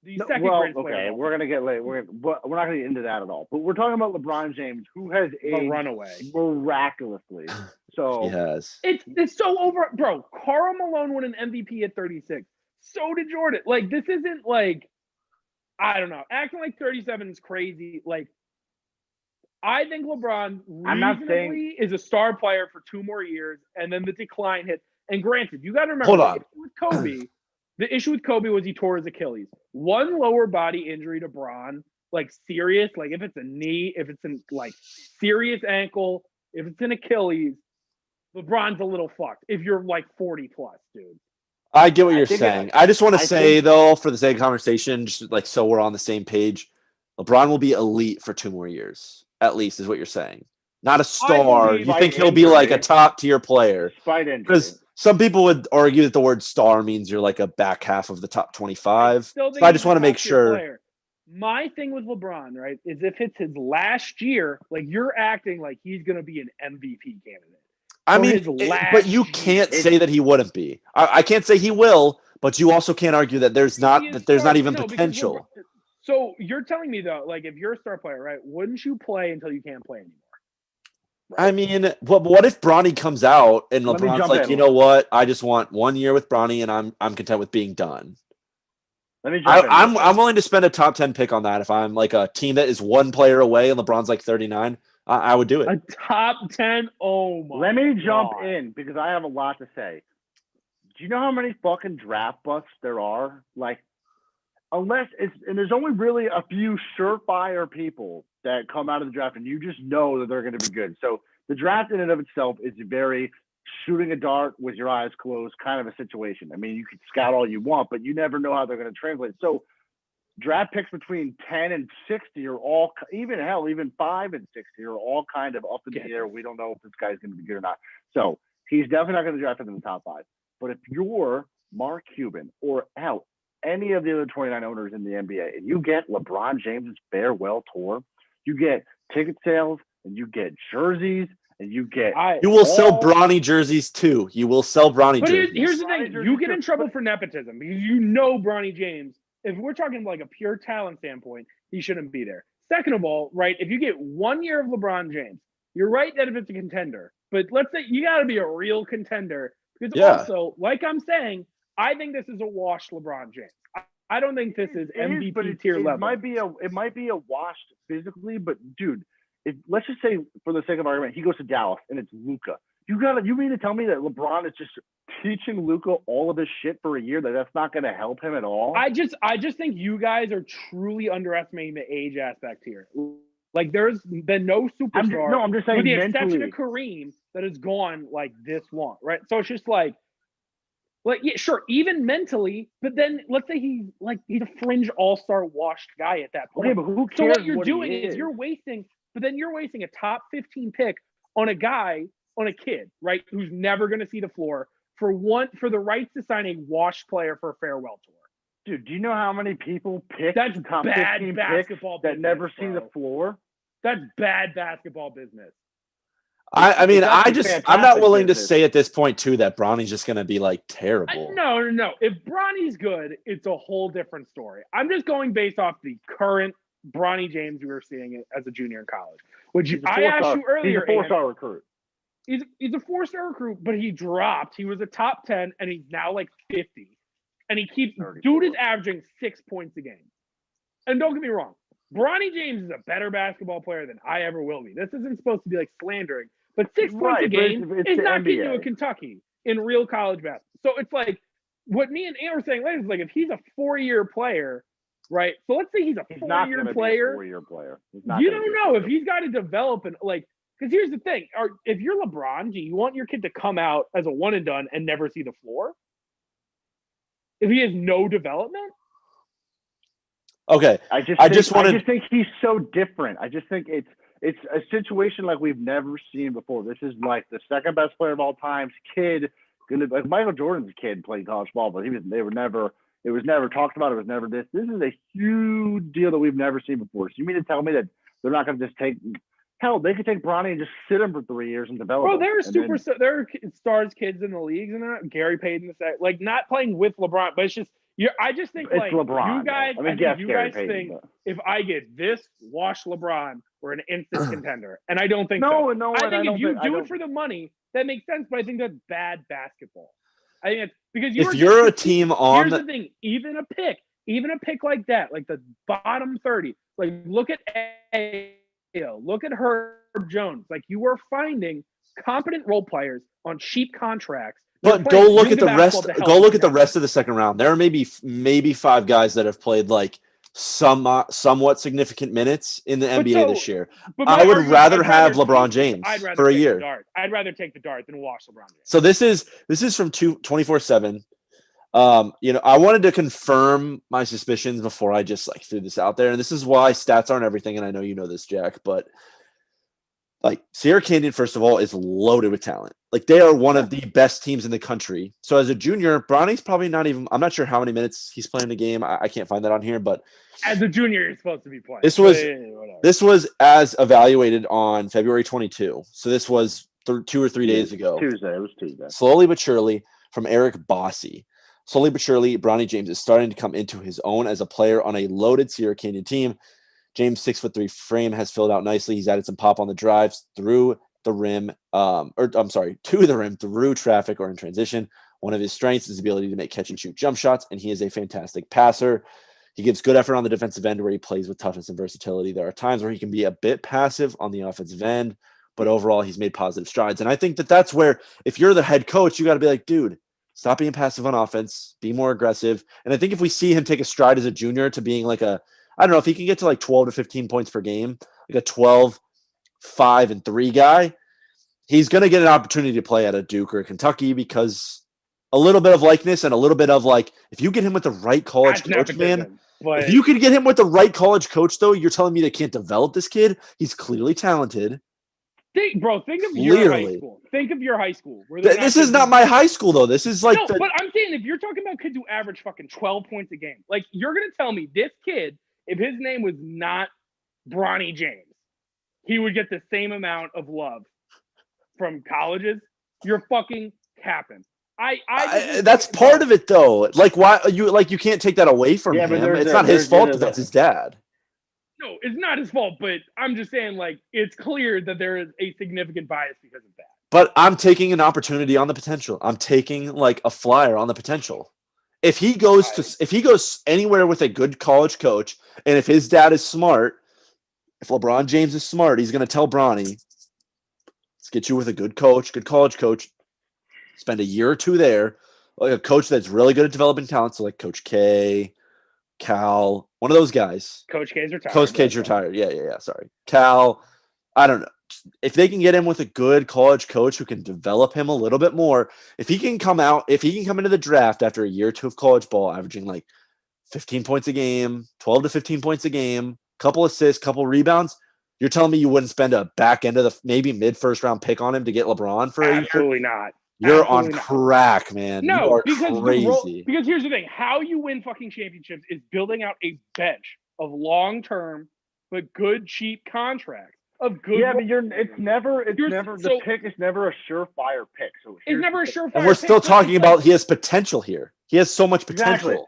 The second greatest player. We're gonna get late. We're not gonna get into that at all. But we're talking about LeBron James, who has aged runaway miraculously. So he has. It's so over, bro. Karl Malone won an MVP at 36. So did Jordan. Like, this isn't like, I don't know, acting like 37 is crazy. Like, I think LeBron reasonably is a star player for 2 more years, and then the decline hits. And granted, you got to remember, hold on. The issue with Kobe was he tore his Achilles. One lower body injury to Bron, like serious, like if it's a knee, if it's an like serious ankle, if it's an Achilles, LeBron's a little fucked. If you're like 40 plus, dude. I get what you're saying. I just want to say, though, for the sake of conversation, just like so we're on the same page, LeBron will be elite for 2 more years, at least, is what you're saying. Not a star. You think he'll be like a top-tier player? Because some people would argue that the word star means you're like a back half of the top 25. So I just want to make sure. Player. My thing with LeBron, right, is if it's his last year, like you're acting like he's going to be an MVP candidate. I mean, but you can't say that he wouldn't be. I can't say he will, but you also can't argue that there's not even potential. So you're telling me though, like if you're a star player, right? Wouldn't you play until you can't play anymore? Right? I mean, what if Bronny comes out and LeBron's like, you know what? I just want 1 year with Bronny, and I'm content with being done. I'm willing to spend a top 10 pick on that if I'm like a team that is 1 player away and LeBron's like 39. I would do it. A top 10? Oh, my Let me jump God. in because I have a lot to say. Do you know how many fucking draft busts there are? Like, and there's only really a few surefire people that come out of the draft and you just know that they're going to be good. So the draft in and of itself is very shooting a dart with your eyes closed kind of a situation. I mean, you can scout all you want, but you never know how they're going to translate. So draft picks between 10 and 60 are all, even 5 and 60 are all kind of up in the air. We don't know if this guy's going to be good or not. So he's definitely not going to draft him in the top 5. But if you're Mark Cuban or any of the other 29 owners in the NBA, and you get LeBron James's farewell tour, you get ticket sales and you get jerseys and you get. You will sell Bronny jerseys too. You will sell Bronny jerseys. But here's the thing: you get in trouble for nepotism because Bronny James. If we're talking like a pure talent standpoint, he shouldn't be there. Second of all, right? If you get 1 year of LeBron James, you're right that if it's a contender, but let's say you got to be a real contender because also, like I'm saying, I think this is a wash LeBron James. I don't think this is MVP tier level. It might be a wash physically, but dude, let's just say for the sake of argument, he goes to Dallas and it's Luka. You mean to tell me that LeBron is just teaching Luka all of this shit for a year that's not going to help him at all? I just think you guys are truly underestimating the age aspect here. Like there's been no superstar. I'm just saying with the mentally. exception of Kareem that has gone like this long, right? So it's just like yeah, sure, even mentally, but then let's say he's a fringe all-star washed guy at that point. Okay, but who cares? So what you're doing is you're wasting a top 15 pick on a kid, right, who's never going to see the floor for the rights to sign a washed player for a farewell tour. Dude, do you know how many people pick that's top bad 15 basketball picks that business, never see bro. the floor? That's bad basketball business. I'm not willing to say at this point too that Bronny's just going to be like terrible. No. If Bronny's good, it's a whole different story. I'm just going based off the current Bronny James we were seeing as a junior in college, which I asked you earlier. He's a 4-star recruit. He's a 4-star recruit, but he dropped. He was a top 10, and he's now like 50. And he keeps – dude is averaging 6 points a game. And don't get me wrong. Bronny James is a better basketball player than I ever will be. This isn't supposed to be like slandering. But 6 points a game is not getting you a Kentucky in real college basketball. So it's like what me and Ant were saying later is like if he's a 4-year player, right? So let's say he's a 4-year player. You don't know if he's got to develop and like because here's the thing: if you're LeBron, do you want your kid to come out as a one and done and never see the floor? If he has no development. Okay, I just think he's so different. I just think it's a situation like we've never seen before. This is like the second best player of all time. Kid, like Michael Jordan's kid played college ball, but it was never talked about. It was never this. This is a huge deal that we've never seen before. So you mean to tell me that they're not going to just take? Hell, they could take Bronny and just sit him for 3 years and develop. Bro, there are stars kids in the leagues and Gary Payton, like not playing with LeBron, but it's just. I just think it's like LeBron, you guys, think but if I get this, wash LeBron, we're an instant contender, and I don't think no. I think if you do it for the money, that makes sense. But I think that's bad basketball. I think it's because if you're a team on. Here's the thing: even a pick like that, like the bottom 30, like look at look at Herb Jones. Like you are finding competent role players on cheap contracts. But go look at the rest. Go look at the rest of the second round. There are maybe 5 guys that have played like somewhat significant minutes in the NBA this year. I would rather have LeBron James for a year. I'd rather take the dart than watch LeBron James. So this is from 24/7. I wanted to confirm my suspicions before I just like threw this out there, and this is why stats aren't everything. And I know you know this, Jack, but. Like Sierra Canyon, first of all, is loaded with talent. Like they are one of the best teams in the country. So as a junior, Bronny's probably not even. I'm not sure how many minutes he's playing a game. I can't find that on here, but as a junior, you're supposed to be playing. This was as evaluated on February 22. So this was 2 or 3 days ago. Tuesday. It was Tuesday. Slowly but surely, from Eric Bossy. Slowly but surely, Bronny James is starting to come into his own as a player on a loaded Sierra Canyon team. James' 6'3" frame has filled out nicely. He's added some pop on the drives through the rim, to the rim through traffic or in transition. One of his strengths is his ability to make catch and shoot jump shots, and he is a fantastic passer. He gives good effort on the defensive end where he plays with toughness and versatility. There are times where he can be a bit passive on the offensive end, but overall he's made positive strides. And I think that's where if you're the head coach, you got to be like, dude, stop being passive on offense, be more aggressive. And I think if we see him take a stride as a junior to being like I don't know if he can get to like 12 to 15 points per game, like a 12, 5, and 3 guy, he's going to get an opportunity to play at a Duke or a Kentucky because a little bit of likeness and a little bit of like, if you get him with the right college coach, man, But If you could get him with the right college coach, though, you're telling me they can't develop this kid? He's clearly talented. think of your high school. Think of your high school. This is not my high school, though. This is like no, but I'm saying if you're talking about kids who average fucking 12 points a game, like you're gonna tell me this kid, if his name was not Bronny James, he would get the same amount of love from colleges. You're fucking capping. That's part of it, though. Like, why you can't take that away from him. It's not his fault that that's his dad. No, it's not his fault, but I'm just saying, like, it's clear that there is a significant bias because of that. But I'm taking an opportunity on the potential. I'm taking like a flyer on the potential. If he goes anywhere with a good college coach, and if his dad is smart, if LeBron James is smart, he's going to tell Bronny, let's get you with a good coach, good college coach. Spend a year or two there, like a coach that's really good at developing talent. So like Coach K, Cal, one of those guys. Coach K's retired. Coach K's retired. Yeah. Sorry. Cal, I don't know. If they can get him with a good college coach who can develop him a little bit more, if he can come into the draft after a year or two of college ball, averaging like 15 points a game, 12 to 15 points a game, couple assists, couple rebounds, you're telling me you wouldn't spend a back end of the maybe mid first round pick on him to get LeBron for a year? Absolutely not. You're on crack, man. No, you are because crazy. Because here's the thing: how you win fucking championships is building out a bench of long-term but good, cheap contracts of good. Yeah, but the pick is never a surefire pick. So it's never a surefire. And we're still talking about he has potential here. He has so much potential. Exactly.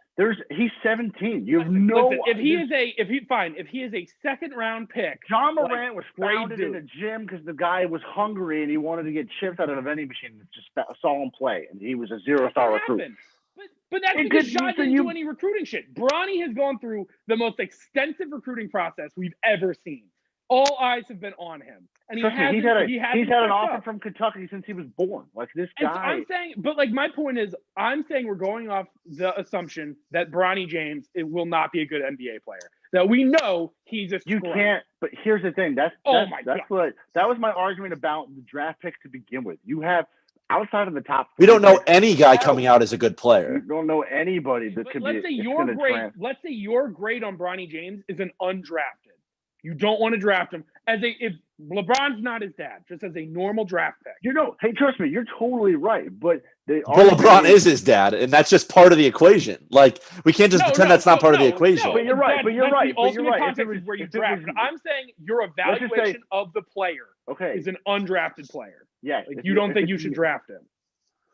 He's 17. You have no. If he is a second round pick, John Morant was founded in a gym because the guy was hungry and he wanted to get chips out of a vending machine and just saw him play, and he was a 0-star recruit. But that's because Sean didn't do any recruiting shit. Bronny has gone through the most extensive recruiting process we've ever seen. All eyes have been on him, and he's had an offer from Kentucky since he was born. Like this guy. And I'm saying, but like my point is, I'm saying we're going off the assumption that Bronny James will not be a good NBA player. That we know he's a. You can't. But here's the thing. That was my argument about the draft picks to begin with. You have. Outside of the top, we don't know any guy coming out as a good player. You don't know anybody that could be. Let's say your grade on Bronny James is an undrafted. You don't want to draft him if LeBron's not his dad, just as a normal draft pick. Hey, trust me, you're totally right. But LeBron is his dad, and that's just part of the equation. Like we can't just pretend that's not part of the equation. But you're right. The ultimate context is where you draft. I'm saying your evaluation of the player is an undrafted player. Yeah, you don't think you should draft him.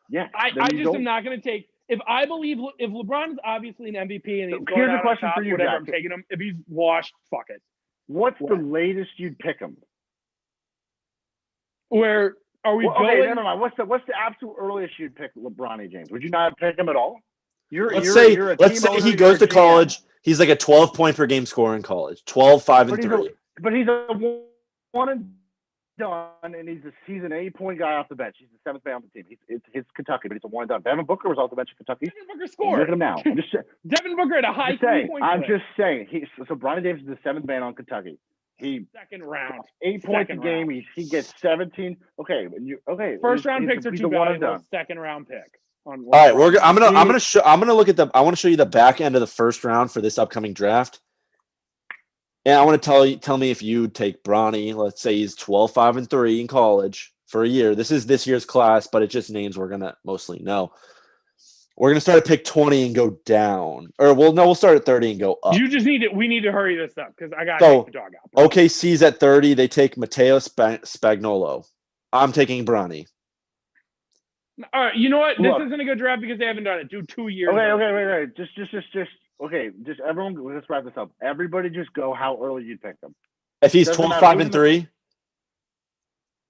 Yeah, I just am not going to take. If LeBron's obviously an MVP and he's going here's out a question on top, for you, whatever, Jack. I'm taking him. If he's washed, fuck it. What's the latest you'd pick him? Where are we going? Okay, never mind. What's the absolute earliest you'd pick LeBron James? Would you not pick him at all? Let's say he goes to college. He's like a 12 point per game scorer in college. 12, 5, and 3. But he's a one and done, and he's an 8-point guy off the bench. He's the seventh man on the team. It's Kentucky, but he's a one and done. Devin Booker was off the bench in Kentucky. Devin Booker scored. Look at him now. Devin Booker had a high 3-point. I'm just saying. So Bronny James is the seventh man on Kentucky. Second round. 8 points a game. He gets 17. Okay. First round picks are too valuable. Second round pick. All right, I want to show you the back end of the first round for this upcoming draft. And I want to tell me if you take Bronny, let's say he's 12, 5, and 3 in college for a year. This is this year's class, but it's just names we're going to mostly know. We're going to start at pick 20 and go down. We'll start at 30 and go up. We need to hurry this up because I got to take the dog out. OKC's at 30. They take Matteo Spagnolo. I'm taking Bronny. All right, you know what? This isn't a good draft because they haven't done it. Do 2 years. Okay, wait. Just everyone, let's wrap this up. Everybody just go how early you'd pick them. If he's 12, 5, and 3?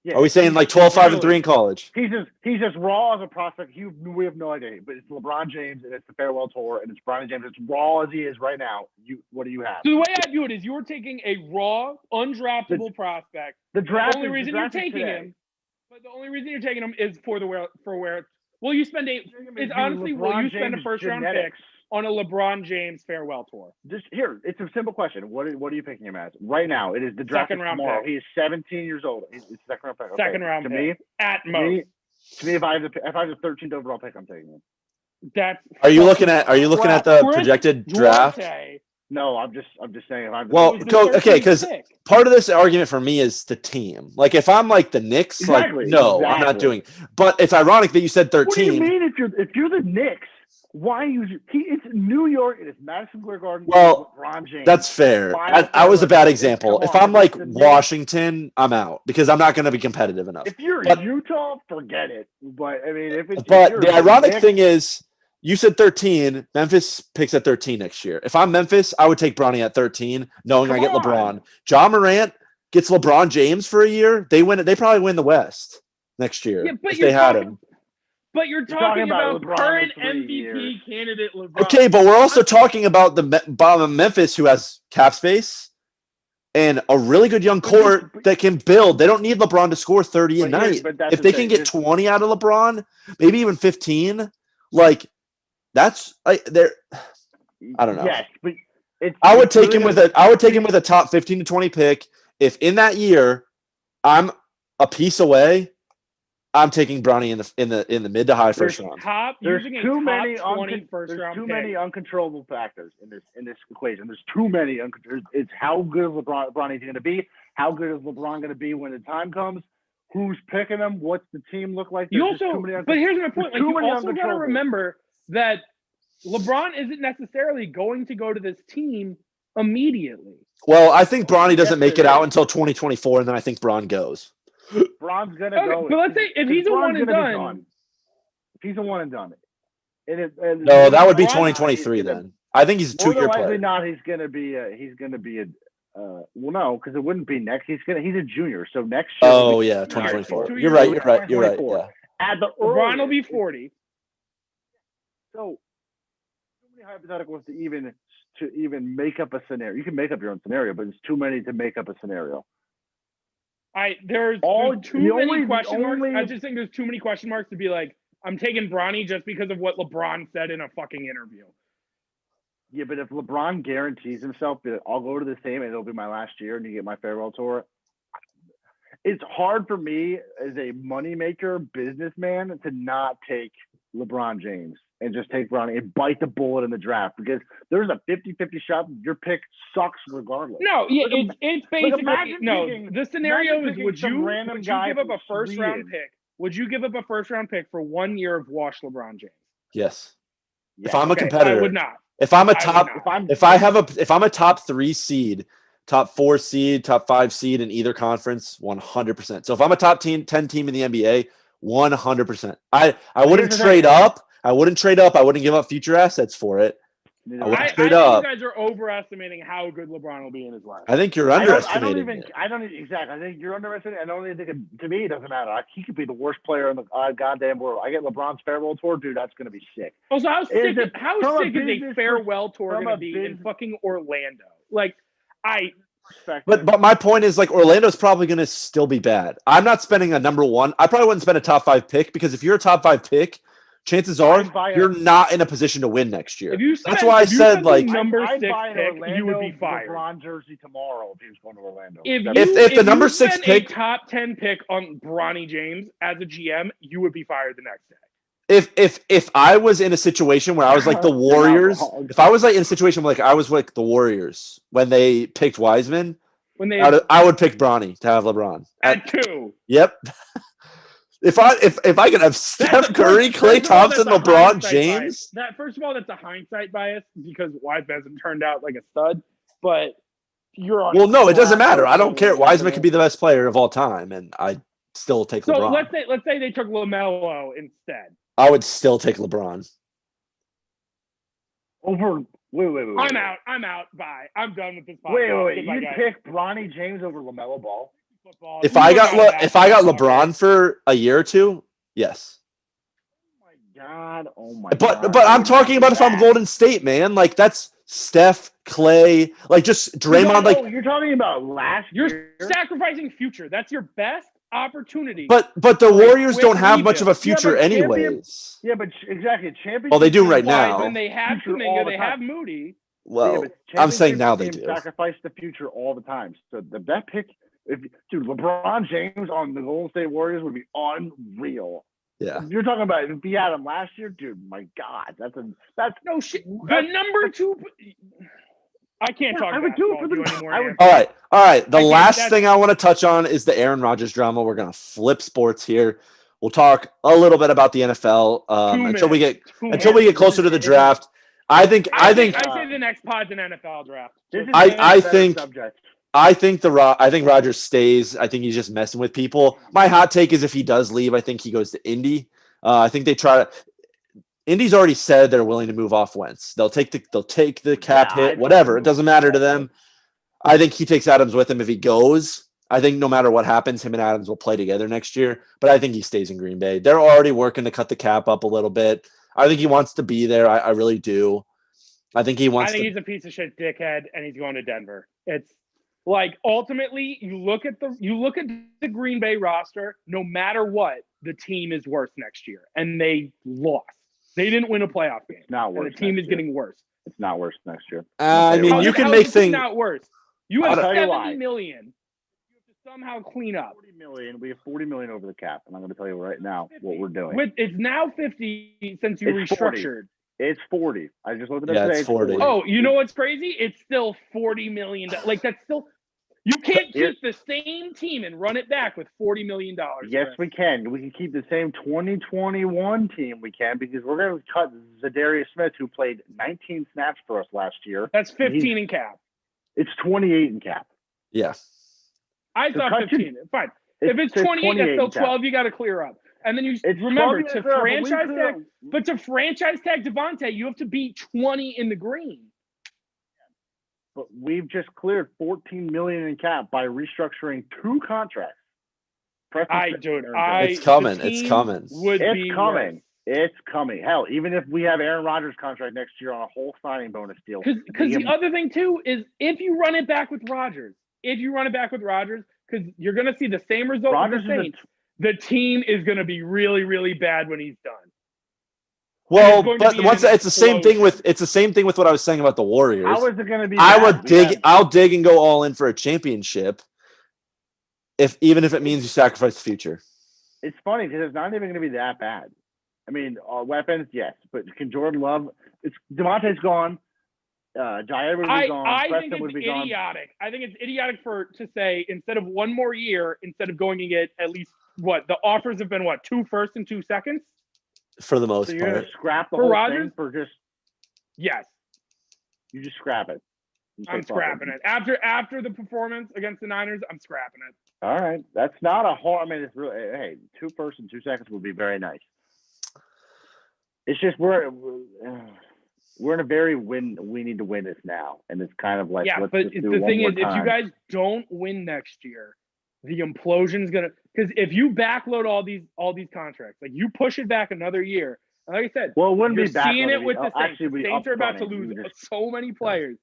Yeah. Are we saying like 12, 5, and 3 in college? He's as raw as a prospect. We have no idea. But it's LeBron James, and it's the farewell tour, and it's Bronny James. It's raw as he is right now. What do you have? So the way I view it is you're taking a raw, undraftable prospect. The only reason you're taking him is for where will you spend will you spend a first round pick on a LeBron James farewell tour? It's a simple question. What are you picking him as? Right now, it is the draft second round tomorrow. pick. He is 17 years old. It's second round pick. Okay. Second round pick. Me, at most. To me, if I have the 13th overall pick, I'm taking him. That's Are you looking at the projected draft? No, I'm just saying. If I'm Well, It was the okay, 13th because pick. part of this argument for me is the team. Like, if I'm like the Knicks, Exactly, like, no, I'm not exactly. doing. But it's ironic that you said What do you 13. mean if you're the Knicks? Why it's New York? It is Madison Square Garden. Well, LeBron James. That's fair. Final I was a bad forever. example. Come If on, I'm if like it's the Knicks- Washington, I'm out because I'm not going to be competitive enough. If you're But- Utah, forget it. But I mean, if But you're the ironic Knicks, thing is, you said 13. Memphis picks at 13 next year. If I'm Memphis, I would take Bronny at 13, knowing I Come get on. LeBron. John Morant gets LeBron James for a year. They win it. They probably win the West next year Yeah, but if they had him. But you're talking talking about about LeBron current for 3 MVP years. candidate LeBron. Okay, but we're also talking about the bottom of Memphis who has cap space and a really good young court that can build. They don't need LeBron to score 30 a night. But that's If the they thing. can get 20 out of LeBron, maybe even 15, like that's like they're I don't know. Yes, but I would take him with a top 15 to 20 pick. If in that year I'm a piece away, I'm taking Bronny in the mid to high first round. There's Using a too top many 20 first round too pick. many uncontrollable factors in this equation. There's too many. It's how good is Bronny's going to be? How good is LeBron going to be when the time comes? Who's picking him? What's the team look like? You also, but here's my point. Like, you also got to uncontrollables. remember that LeBron isn't necessarily going to go to this team immediately. Well, I think Bronny doesn't Yes, make it it out is. until 2024, and then I think Bron goes. Bron's gonna Okay, go. but let's say if he's a Bron's one and gonna be done. gone. If he's a one and done, No, that would be Bron- 2023 then. I think he's a More 2-year than likely player. not. He's gonna be a. Well, no, because it wouldn't be next. He's a junior, so next year. Oh will be- yeah, 2024. 2 You're years right. away. You're right. Yeah. At the LeBron will earliest. be 40. So many hypotheticals to even make up a scenario. You can make up your own scenario, but it's too many to make up a scenario. There's All- too the many only- question the marks. only- I just think there's too many question marks to be like, I'm taking Bronny just because of what LeBron said in a fucking interview. Yeah, but if LeBron guarantees himself that I'll go to this team and it'll be my last year and you get my farewell tour, it's hard for me as a moneymaker businessman to not take LeBron James and just take Bronny and bite the bullet in the draft because there's a 50-50 shot your pick sucks regardless. No, yeah, Like, it's basically imagine no. picking- The scenario imagine is picking would some you random give guy up a from first round Sweden. pick? Would you give up a first round pick for 1 year of wash LeBron James? Yes. Yeah. If I'm a Okay, competitor, I would not. if I'm a I would top, not. if I'm a top 3 seed, top 4 seed, top 5 seed in either conference, 100%. So if I'm a top 10 team in the NBA, 100%. I wouldn't here's the trade thing. up. I wouldn't trade up. I wouldn't give up future assets for it. I would I straight think up. you guys are overestimating how good LeBron will be in his life. I think you're I underestimating don't it. exactly. I think you're underestimating. I don't even think to me it doesn't matter. He could be the worst player in the goddamn world. I get LeBron's farewell tour, dude. That's gonna be sick. Also, how sick is a business farewell tour from going a to be in business- fucking Orlando? Like, But my point is, like, Orlando's probably going to still be bad. I'm not spending a number 1. I probably wouldn't spend a top 5 pick because if you're a top 5 pick, chances are you're not in a position to win next year. That's why I said, like, number I'd 6 buy an pick, Orlando you would be fired. LeBron jersey tomorrow if he was going to Orlando. If the number 6 pick, a top 10 pick on Bronny James as a GM, you would be fired the next day. if I was in a situation where I was like the Warriors, if I was like in a situation where like I was like the Warriors when they picked Wiseman, I would pick Bronny to have LeBron at 2. Yep. If I could have Steph Curry, Klay Thompson, LeBron James. First of all, that's a hindsight bias because Wiseman hasn't turned out like a stud. But you're on. Well, no, it doesn't matter. I don't care. Wiseman could be the best player of all time, and I still take LeBron. So let's say they took LaMelo instead. I would still take LeBron. Wait. I'm out. Bye. I'm done with this podcast. Wait. You'd pick Bronny James over LaMelo Ball? Football. If I got LeBron for a year or two, yes. Oh my God. God. But I'm talking about if I'm Golden State, man. Like that's Steph, Klay, like just Draymond. Like you're talking about last year. You're sacrificing future. That's your best opportunity. But the Warriors don't have much of a future anyways. Yeah, but exactly. Championship. Well, they do right now. When they have Kuminga, they have Moody. Well, I'm saying now they do. Sacrifice the future all the time. So that pick, dude, LeBron James on the Golden State Warriors would be unreal. Yeah. You're talking about if he had him last year, dude. My God, that's no shit. The number 2. I can't talk I would do it for basketball with the- you anymore. I would- man. All right. The I can't- last that's- thing I want to touch on is the Aaron Rodgers drama. We're gonna flip sports here. We'll talk a little bit about the NFL until we get closer to the draft. I think I say the next pod's an NFL draft. This is I a better think- subject. I think Rodgers stays. I think he's just messing with people. My hot take is if he does leave, I think he goes to Indy. I think they try to. Indy's already said they're willing to move off Wentz. They'll take the cap hit, whatever. It doesn't matter to them. I think he takes Adams with him if he goes. I think no matter what happens, him and Adams will play together next year. But I think he stays in Green Bay. They're already working to cut the cap up a little bit. I think he wants to be there. I really do. I think he wants. I think he's a piece of shit dickhead, and he's going to Denver. It's like ultimately, you look at the Green Bay roster. No matter what, the team is worse next year, and they lost. They didn't win a playoff game. It's not worse. And the team is getting worse. It's not worse next year. I mean, you can make things not worse. You have I'll tell you 70 why. million. You have to somehow clean up. 40 million. We have 40 million over the cap, and I'm going to tell you right now what we're doing. It's now 50 since you It's 40. restructured. It's 40. I just looked at it Yeah, today. it's 40. Oh, you know what's crazy? It's still $40 million. Like that's still. You can't Here- keep the same team and run it back with $40 million. Yes, we can. We can keep the same 2021 team. We can because we're going to cut Zadarius Smith, who played 19 snaps for us last year. That's 15 in cap. It's 28 in cap. Yeah. I So thought cut 15. Fine. If it's 28, that's still 12. You got to clear up. And then you It's remember 12 to years old, franchise but we tag. could- But to franchise tag Devontae, you have to beat 20 in the green. But we've just cleared 14 million in cap by restructuring 2 contracts. It's coming. the It's team coming. Would It's be coming. worse. It's coming. Hell, even if we have Aaron Rodgers contract next year on a whole signing bonus deal. Because the other thing too is if you run it back with Rodgers, because you're going to see the same result Rodgers with the is Saints, the team is going to be really, really bad when he's done. Well, it's going to but be once an it's the same thing explosion. with what I was saying about the Warriors. how is it going to be? I bad? would We dig. have- I'll dig and go all in for a championship, even if it means you sacrifice the future. It's funny because it's not even going to be that bad. I mean, our weapons, yes, but can Jordan Love? It's Devontae's gone. Jair would be gone. I think Preston it's would be gone. idiotic. I think it's idiotic to say instead of one more year, instead of going to get at least the offers have been 2 firsts and 2 seconds. For the most So you're going part, to scrap the For whole Rodgers? thing for just Yes, you just scrap it. You say I'm fuck scrapping it. After the performance against the Niners, I'm scrapping it. All right, that's not a hard. I mean, it's really 2 firsts and 2 seconds would be very nice. It's just we're in a very win. We need to win this now, and it's kind of like let's but just do the one thing more is, if you time. guys don't win next year, the implosion's gonna. Because if you backload all these contracts, like you push it back another year, and like I said, well, it wouldn't you're be back. seeing it with the Saints. Actually, The Saints are about to lose so many players,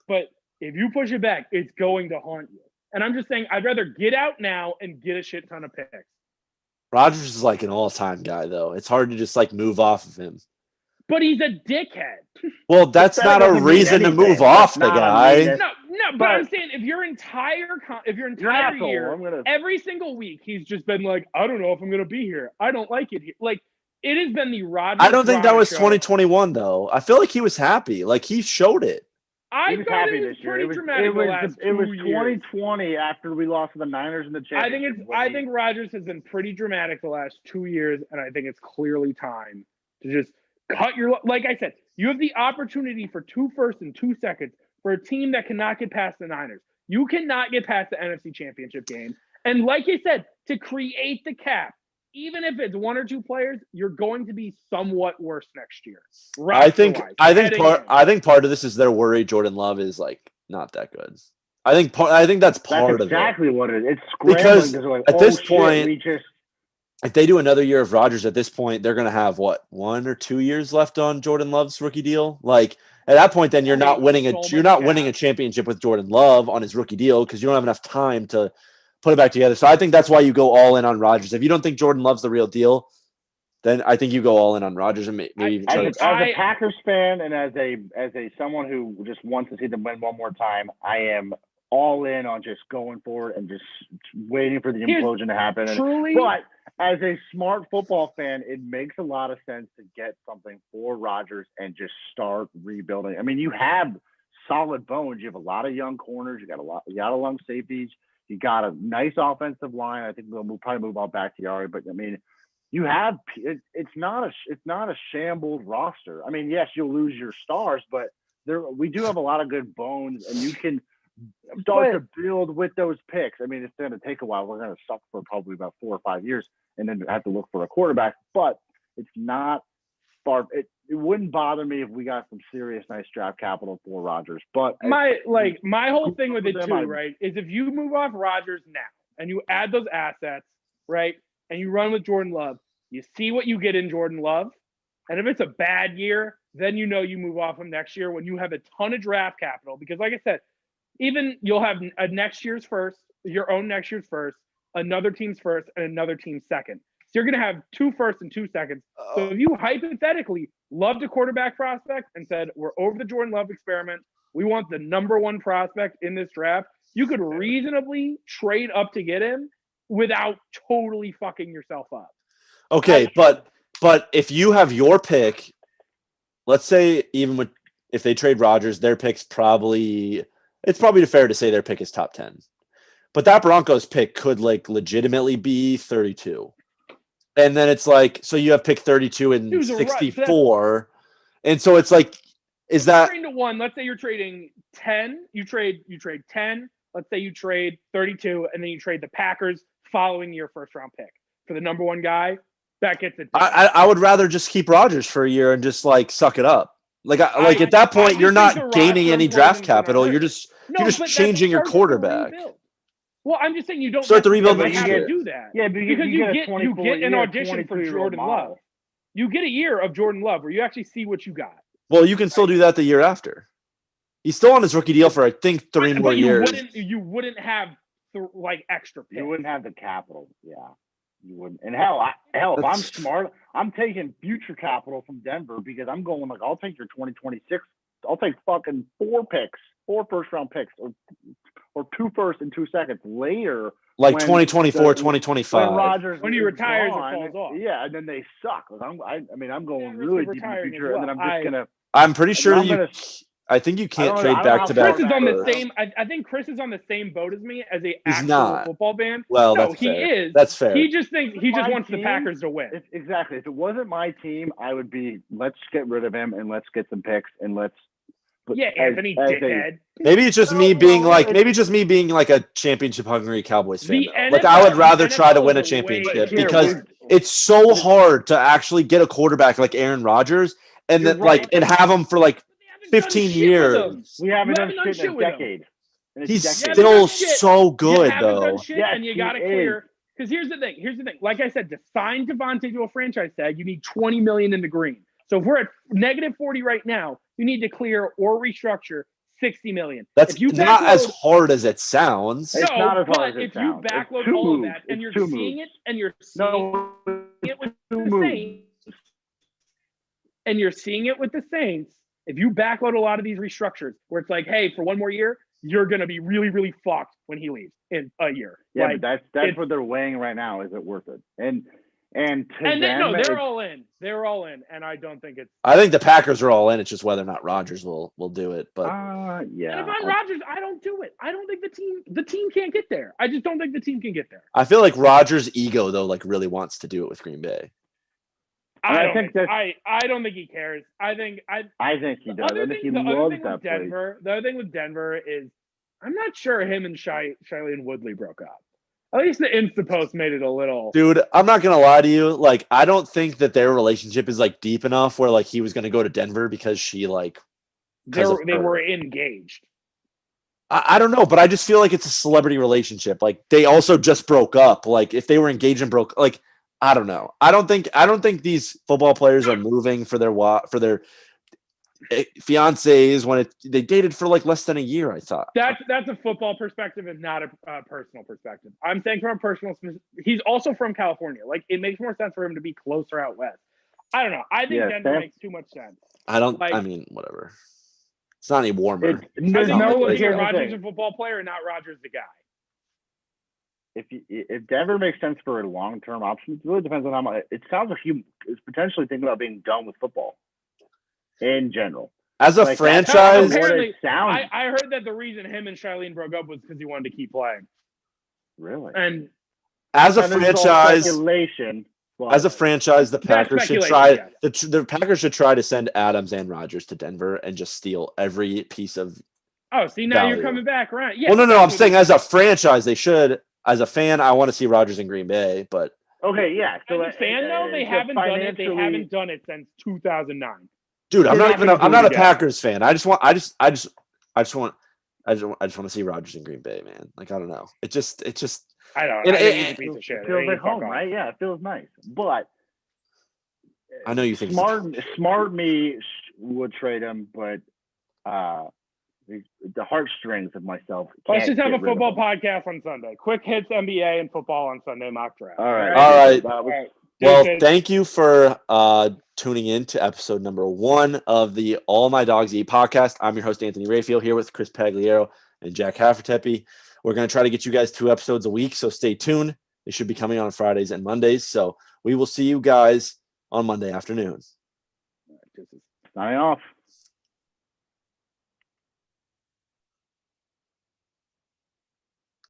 but if you push it back, it's going to haunt you. And I'm just saying, I'd rather get out now and get a shit ton of picks. Rodgers is like an all-time guy, though. It's hard to just move off of him. But he's a dickhead. Well, that's That not a doesn't mean reason to anything. move off That's the not a guy. mean- No, but But- I'm saying if your entire You're an year, asshole. every single week, he's just been like, I don't know if I'm going to be here. I don't like it here. Like, it has been the Rodgers. I don't think that was show. 2021, though. I feel like he was happy. Like, he showed it. I He was thought happy it was this year. pretty It was, dramatic the last it was 2 years. 2020 after we lost to the Niners in the championship. I think Rodgers has been pretty dramatic the last 2 years, and I think it's clearly time to just cut your. Like I said, you have the opportunity for 2 firsts and 2 seconds for a team that cannot get past the Niners. You cannot get past the NFC Championship game, and like you said, to create the cap, even if it's 1 or 2 players, you're going to be somewhat worse next year. I think heading in. part of this is they're worried Jordan Love is not that good. I think that's part that's of it. exactly what it is. It's Because scrambling at this point- we just If they do another year of Rodgers at this point, they're going to have 1 or 2 years left on Jordan Love's rookie deal. Like at that point, then you're not winning a championship with Jordan Love on his rookie deal because you don't have enough time to put it back together. So I think that's why you go all in on Rodgers. If you don't think Jordan Love's the real deal, then I think you go all in on Rodgers and maybe even try as a Packers fan and as a someone who just wants to see them win one more time, I am all in on just going forward and just waiting for the implosion to happen. But as a smart football fan, it makes a lot of sense to get something for Rodgers and just start rebuilding. I mean, you have solid bones. You have a lot of young corners. You got a lot of safeties. You got a nice offensive line. I think we'll probably move on back to Yari, but I mean, you have it's not a shambles roster. I mean, yes, you'll lose your stars, but we do have a lot of good bones, and you can start to build with those picks. I mean, it's going to take a while. We're going to suck for probably about 4 or 5 years, and then have to look for a quarterback. But it's not far. It wouldn't bother me if we got some serious, nice draft capital for Rodgers. But my whole thing with it too, right, is if you move off Rodgers now and you add those assets, right, and you run with Jordan Love, you see what you get in Jordan Love, and if it's a bad year, then you move off him next year when you have a ton of draft capital. Because, like I said, even you'll have a next year's first, your own next year's first, another team's first, and another team's second. So you're going to have 2 firsts and 2 seconds. So if you hypothetically loved a quarterback prospect and said, we're over the Jordan Love experiment, we want the number 1 prospect in this draft, you could reasonably trade up to get him without totally fucking yourself up. Okay, but if you have your pick, let's say if they trade Rodgers, their pick's it's probably fair to say their pick is top 10. But that Broncos pick could legitimately be 32. And then it's so you have pick 32 and 64. And so it's is that 3-1? Let's say you're trading 10. You trade 10. Let's say you trade 32, and then you trade the Packers following your first round pick for the number 1 guy. That gets it done. I would rather just keep Rodgers for a year and just suck it up. At that point, you're not gaining any draft capital. You're just changing your quarterback. Well, I'm just saying you don't start the rebuild have next year. to do that. Yeah, because you get an audition for Jordan Love. You get a year of Jordan Love where you actually see what you got. Well, you can still do that the year after. He's still on his rookie deal for I think 3 more years. You wouldn't have extra picks. You wouldn't have the capital. Yeah. You wouldn't. And hell, if I'm smart, I'm taking future capital from Denver because I'm going I'll take your 2026. I'll take fucking 4 first round picks, or 2 firsts and 2 seconds later. 2024, 2025. When Rodgers he retires or falls off. Yeah, and then they suck. I'm going really deep in the future, and then I'm just gonna. I'm pretty sure I think you can't trade back to back. Chris is on the same. I think Chris is on the same boat as me as a actual not. Football fan. Well, no, that's he fair. is. That's fair. He just wants the Packers to win. Exactly. If it wasn't my team, I would be. Let's get rid of him and let's get some picks and let's. Anthony dickhead. Maybe it's just me being a championship hungry Cowboys fan. I would rather try to win a championship because it's so hard to actually get a quarterback like Aaron Rodgers and then and have him for 15 years. We haven't done shit in a decade. He's still so good though. And you got to clear. Because here's the thing. Like I said, to sign Devontae to a franchise tag, you need $20 million in the green. So if we're at -40 right now, you need to clear or restructure $60 million. That's not as hard as it sounds. It's not as hard as it sounds. If you backload all of that and you're seeing it and you're seeing it with the Saints, and you're seeing it with the Saints, if you backload a lot of these restructures where it's hey, for 1 more year, you're going to be really, really fucked when he leaves in a year. Yeah, but that's what they're weighing right now. Is it worth it? They're all in. They're all in, and I don't think it's. I think the Packers are all in. It's just whether or not Rodgers will do it. But yeah, and if I'm Rodgers, I don't do it. I don't think the team can't get there. I just don't think the team can get there. I feel like Rodgers' ego though, really wants to do it with Green Bay. I don't think he cares. I think he does. I think he loves that place. The other thing with Denver is I'm not sure him and Shailene Woodley broke up. At least the Insta post made it a little. Dude, I'm not gonna lie to you. I don't think that their relationship is deep enough where he was gonna go to Denver because she they were engaged. I don't know, but I just feel like it's a celebrity relationship. They also just broke up. If they were engaged and broke, I don't know. I don't think these football players are moving for their fiancés when they dated for less than a year. I thought that's a football perspective and not a personal perspective. I'm saying from a personal. He's also from California. It makes more sense for him to be closer out west. I don't know. I think Denver makes too much sense. I don't. I mean, whatever. It's not any warmer. Rodgers a football player and not Rodgers the guy. If Denver makes sense for a long-term option, it really depends on how much. It sounds like he is potentially thinking about being done with football in general. As a Like, franchise, what apparently, it sounds. I heard that the reason him and Charlene broke up was because he wanted to keep playing. Really? And as a Now, this is all franchise, speculation. But as a franchise, the That's Packers should speculation, try. yes. The Packers should try to send Adams and Rodgers to Denver and just steal every piece of. oh, see, now value. you're coming back around. Yeah, Well, no, that's I'm what saying they as a should. franchise, they should. As a fan, I want to see Rodgers in Green Bay, but okay, yeah. So As a fan, though, they just haven't done it. They financially- haven't done it since 2009. dude, I'm They're not not even. gonna I'm do not it a again. Packers fan. I just want to see Rodgers in Green Bay, man. Like I don't know. It just. I don't. And- I think and- he's a piece of shit. It feels like Fuck home, off. right? Yeah, it feels nice. But I know you think he's a- smart me would trade him, but the heartstrings of myself. Let's can't just have a get rid of football him. podcast on Sunday. Quick hits, NBA, and football on Sunday mock draft. All right. All right. That was- All right. Well, Dude, thank you for tuning in to episode number 1 of the All My Dogs Eat podcast. I'm your host, Anthony Raphael, here with Chris Pagliaro and Jack Hafertepe. We're going to try to get you guys 2 episodes a week, so stay tuned. They should be coming on Fridays and Mondays. So we will see you guys on Monday afternoon. Signing off.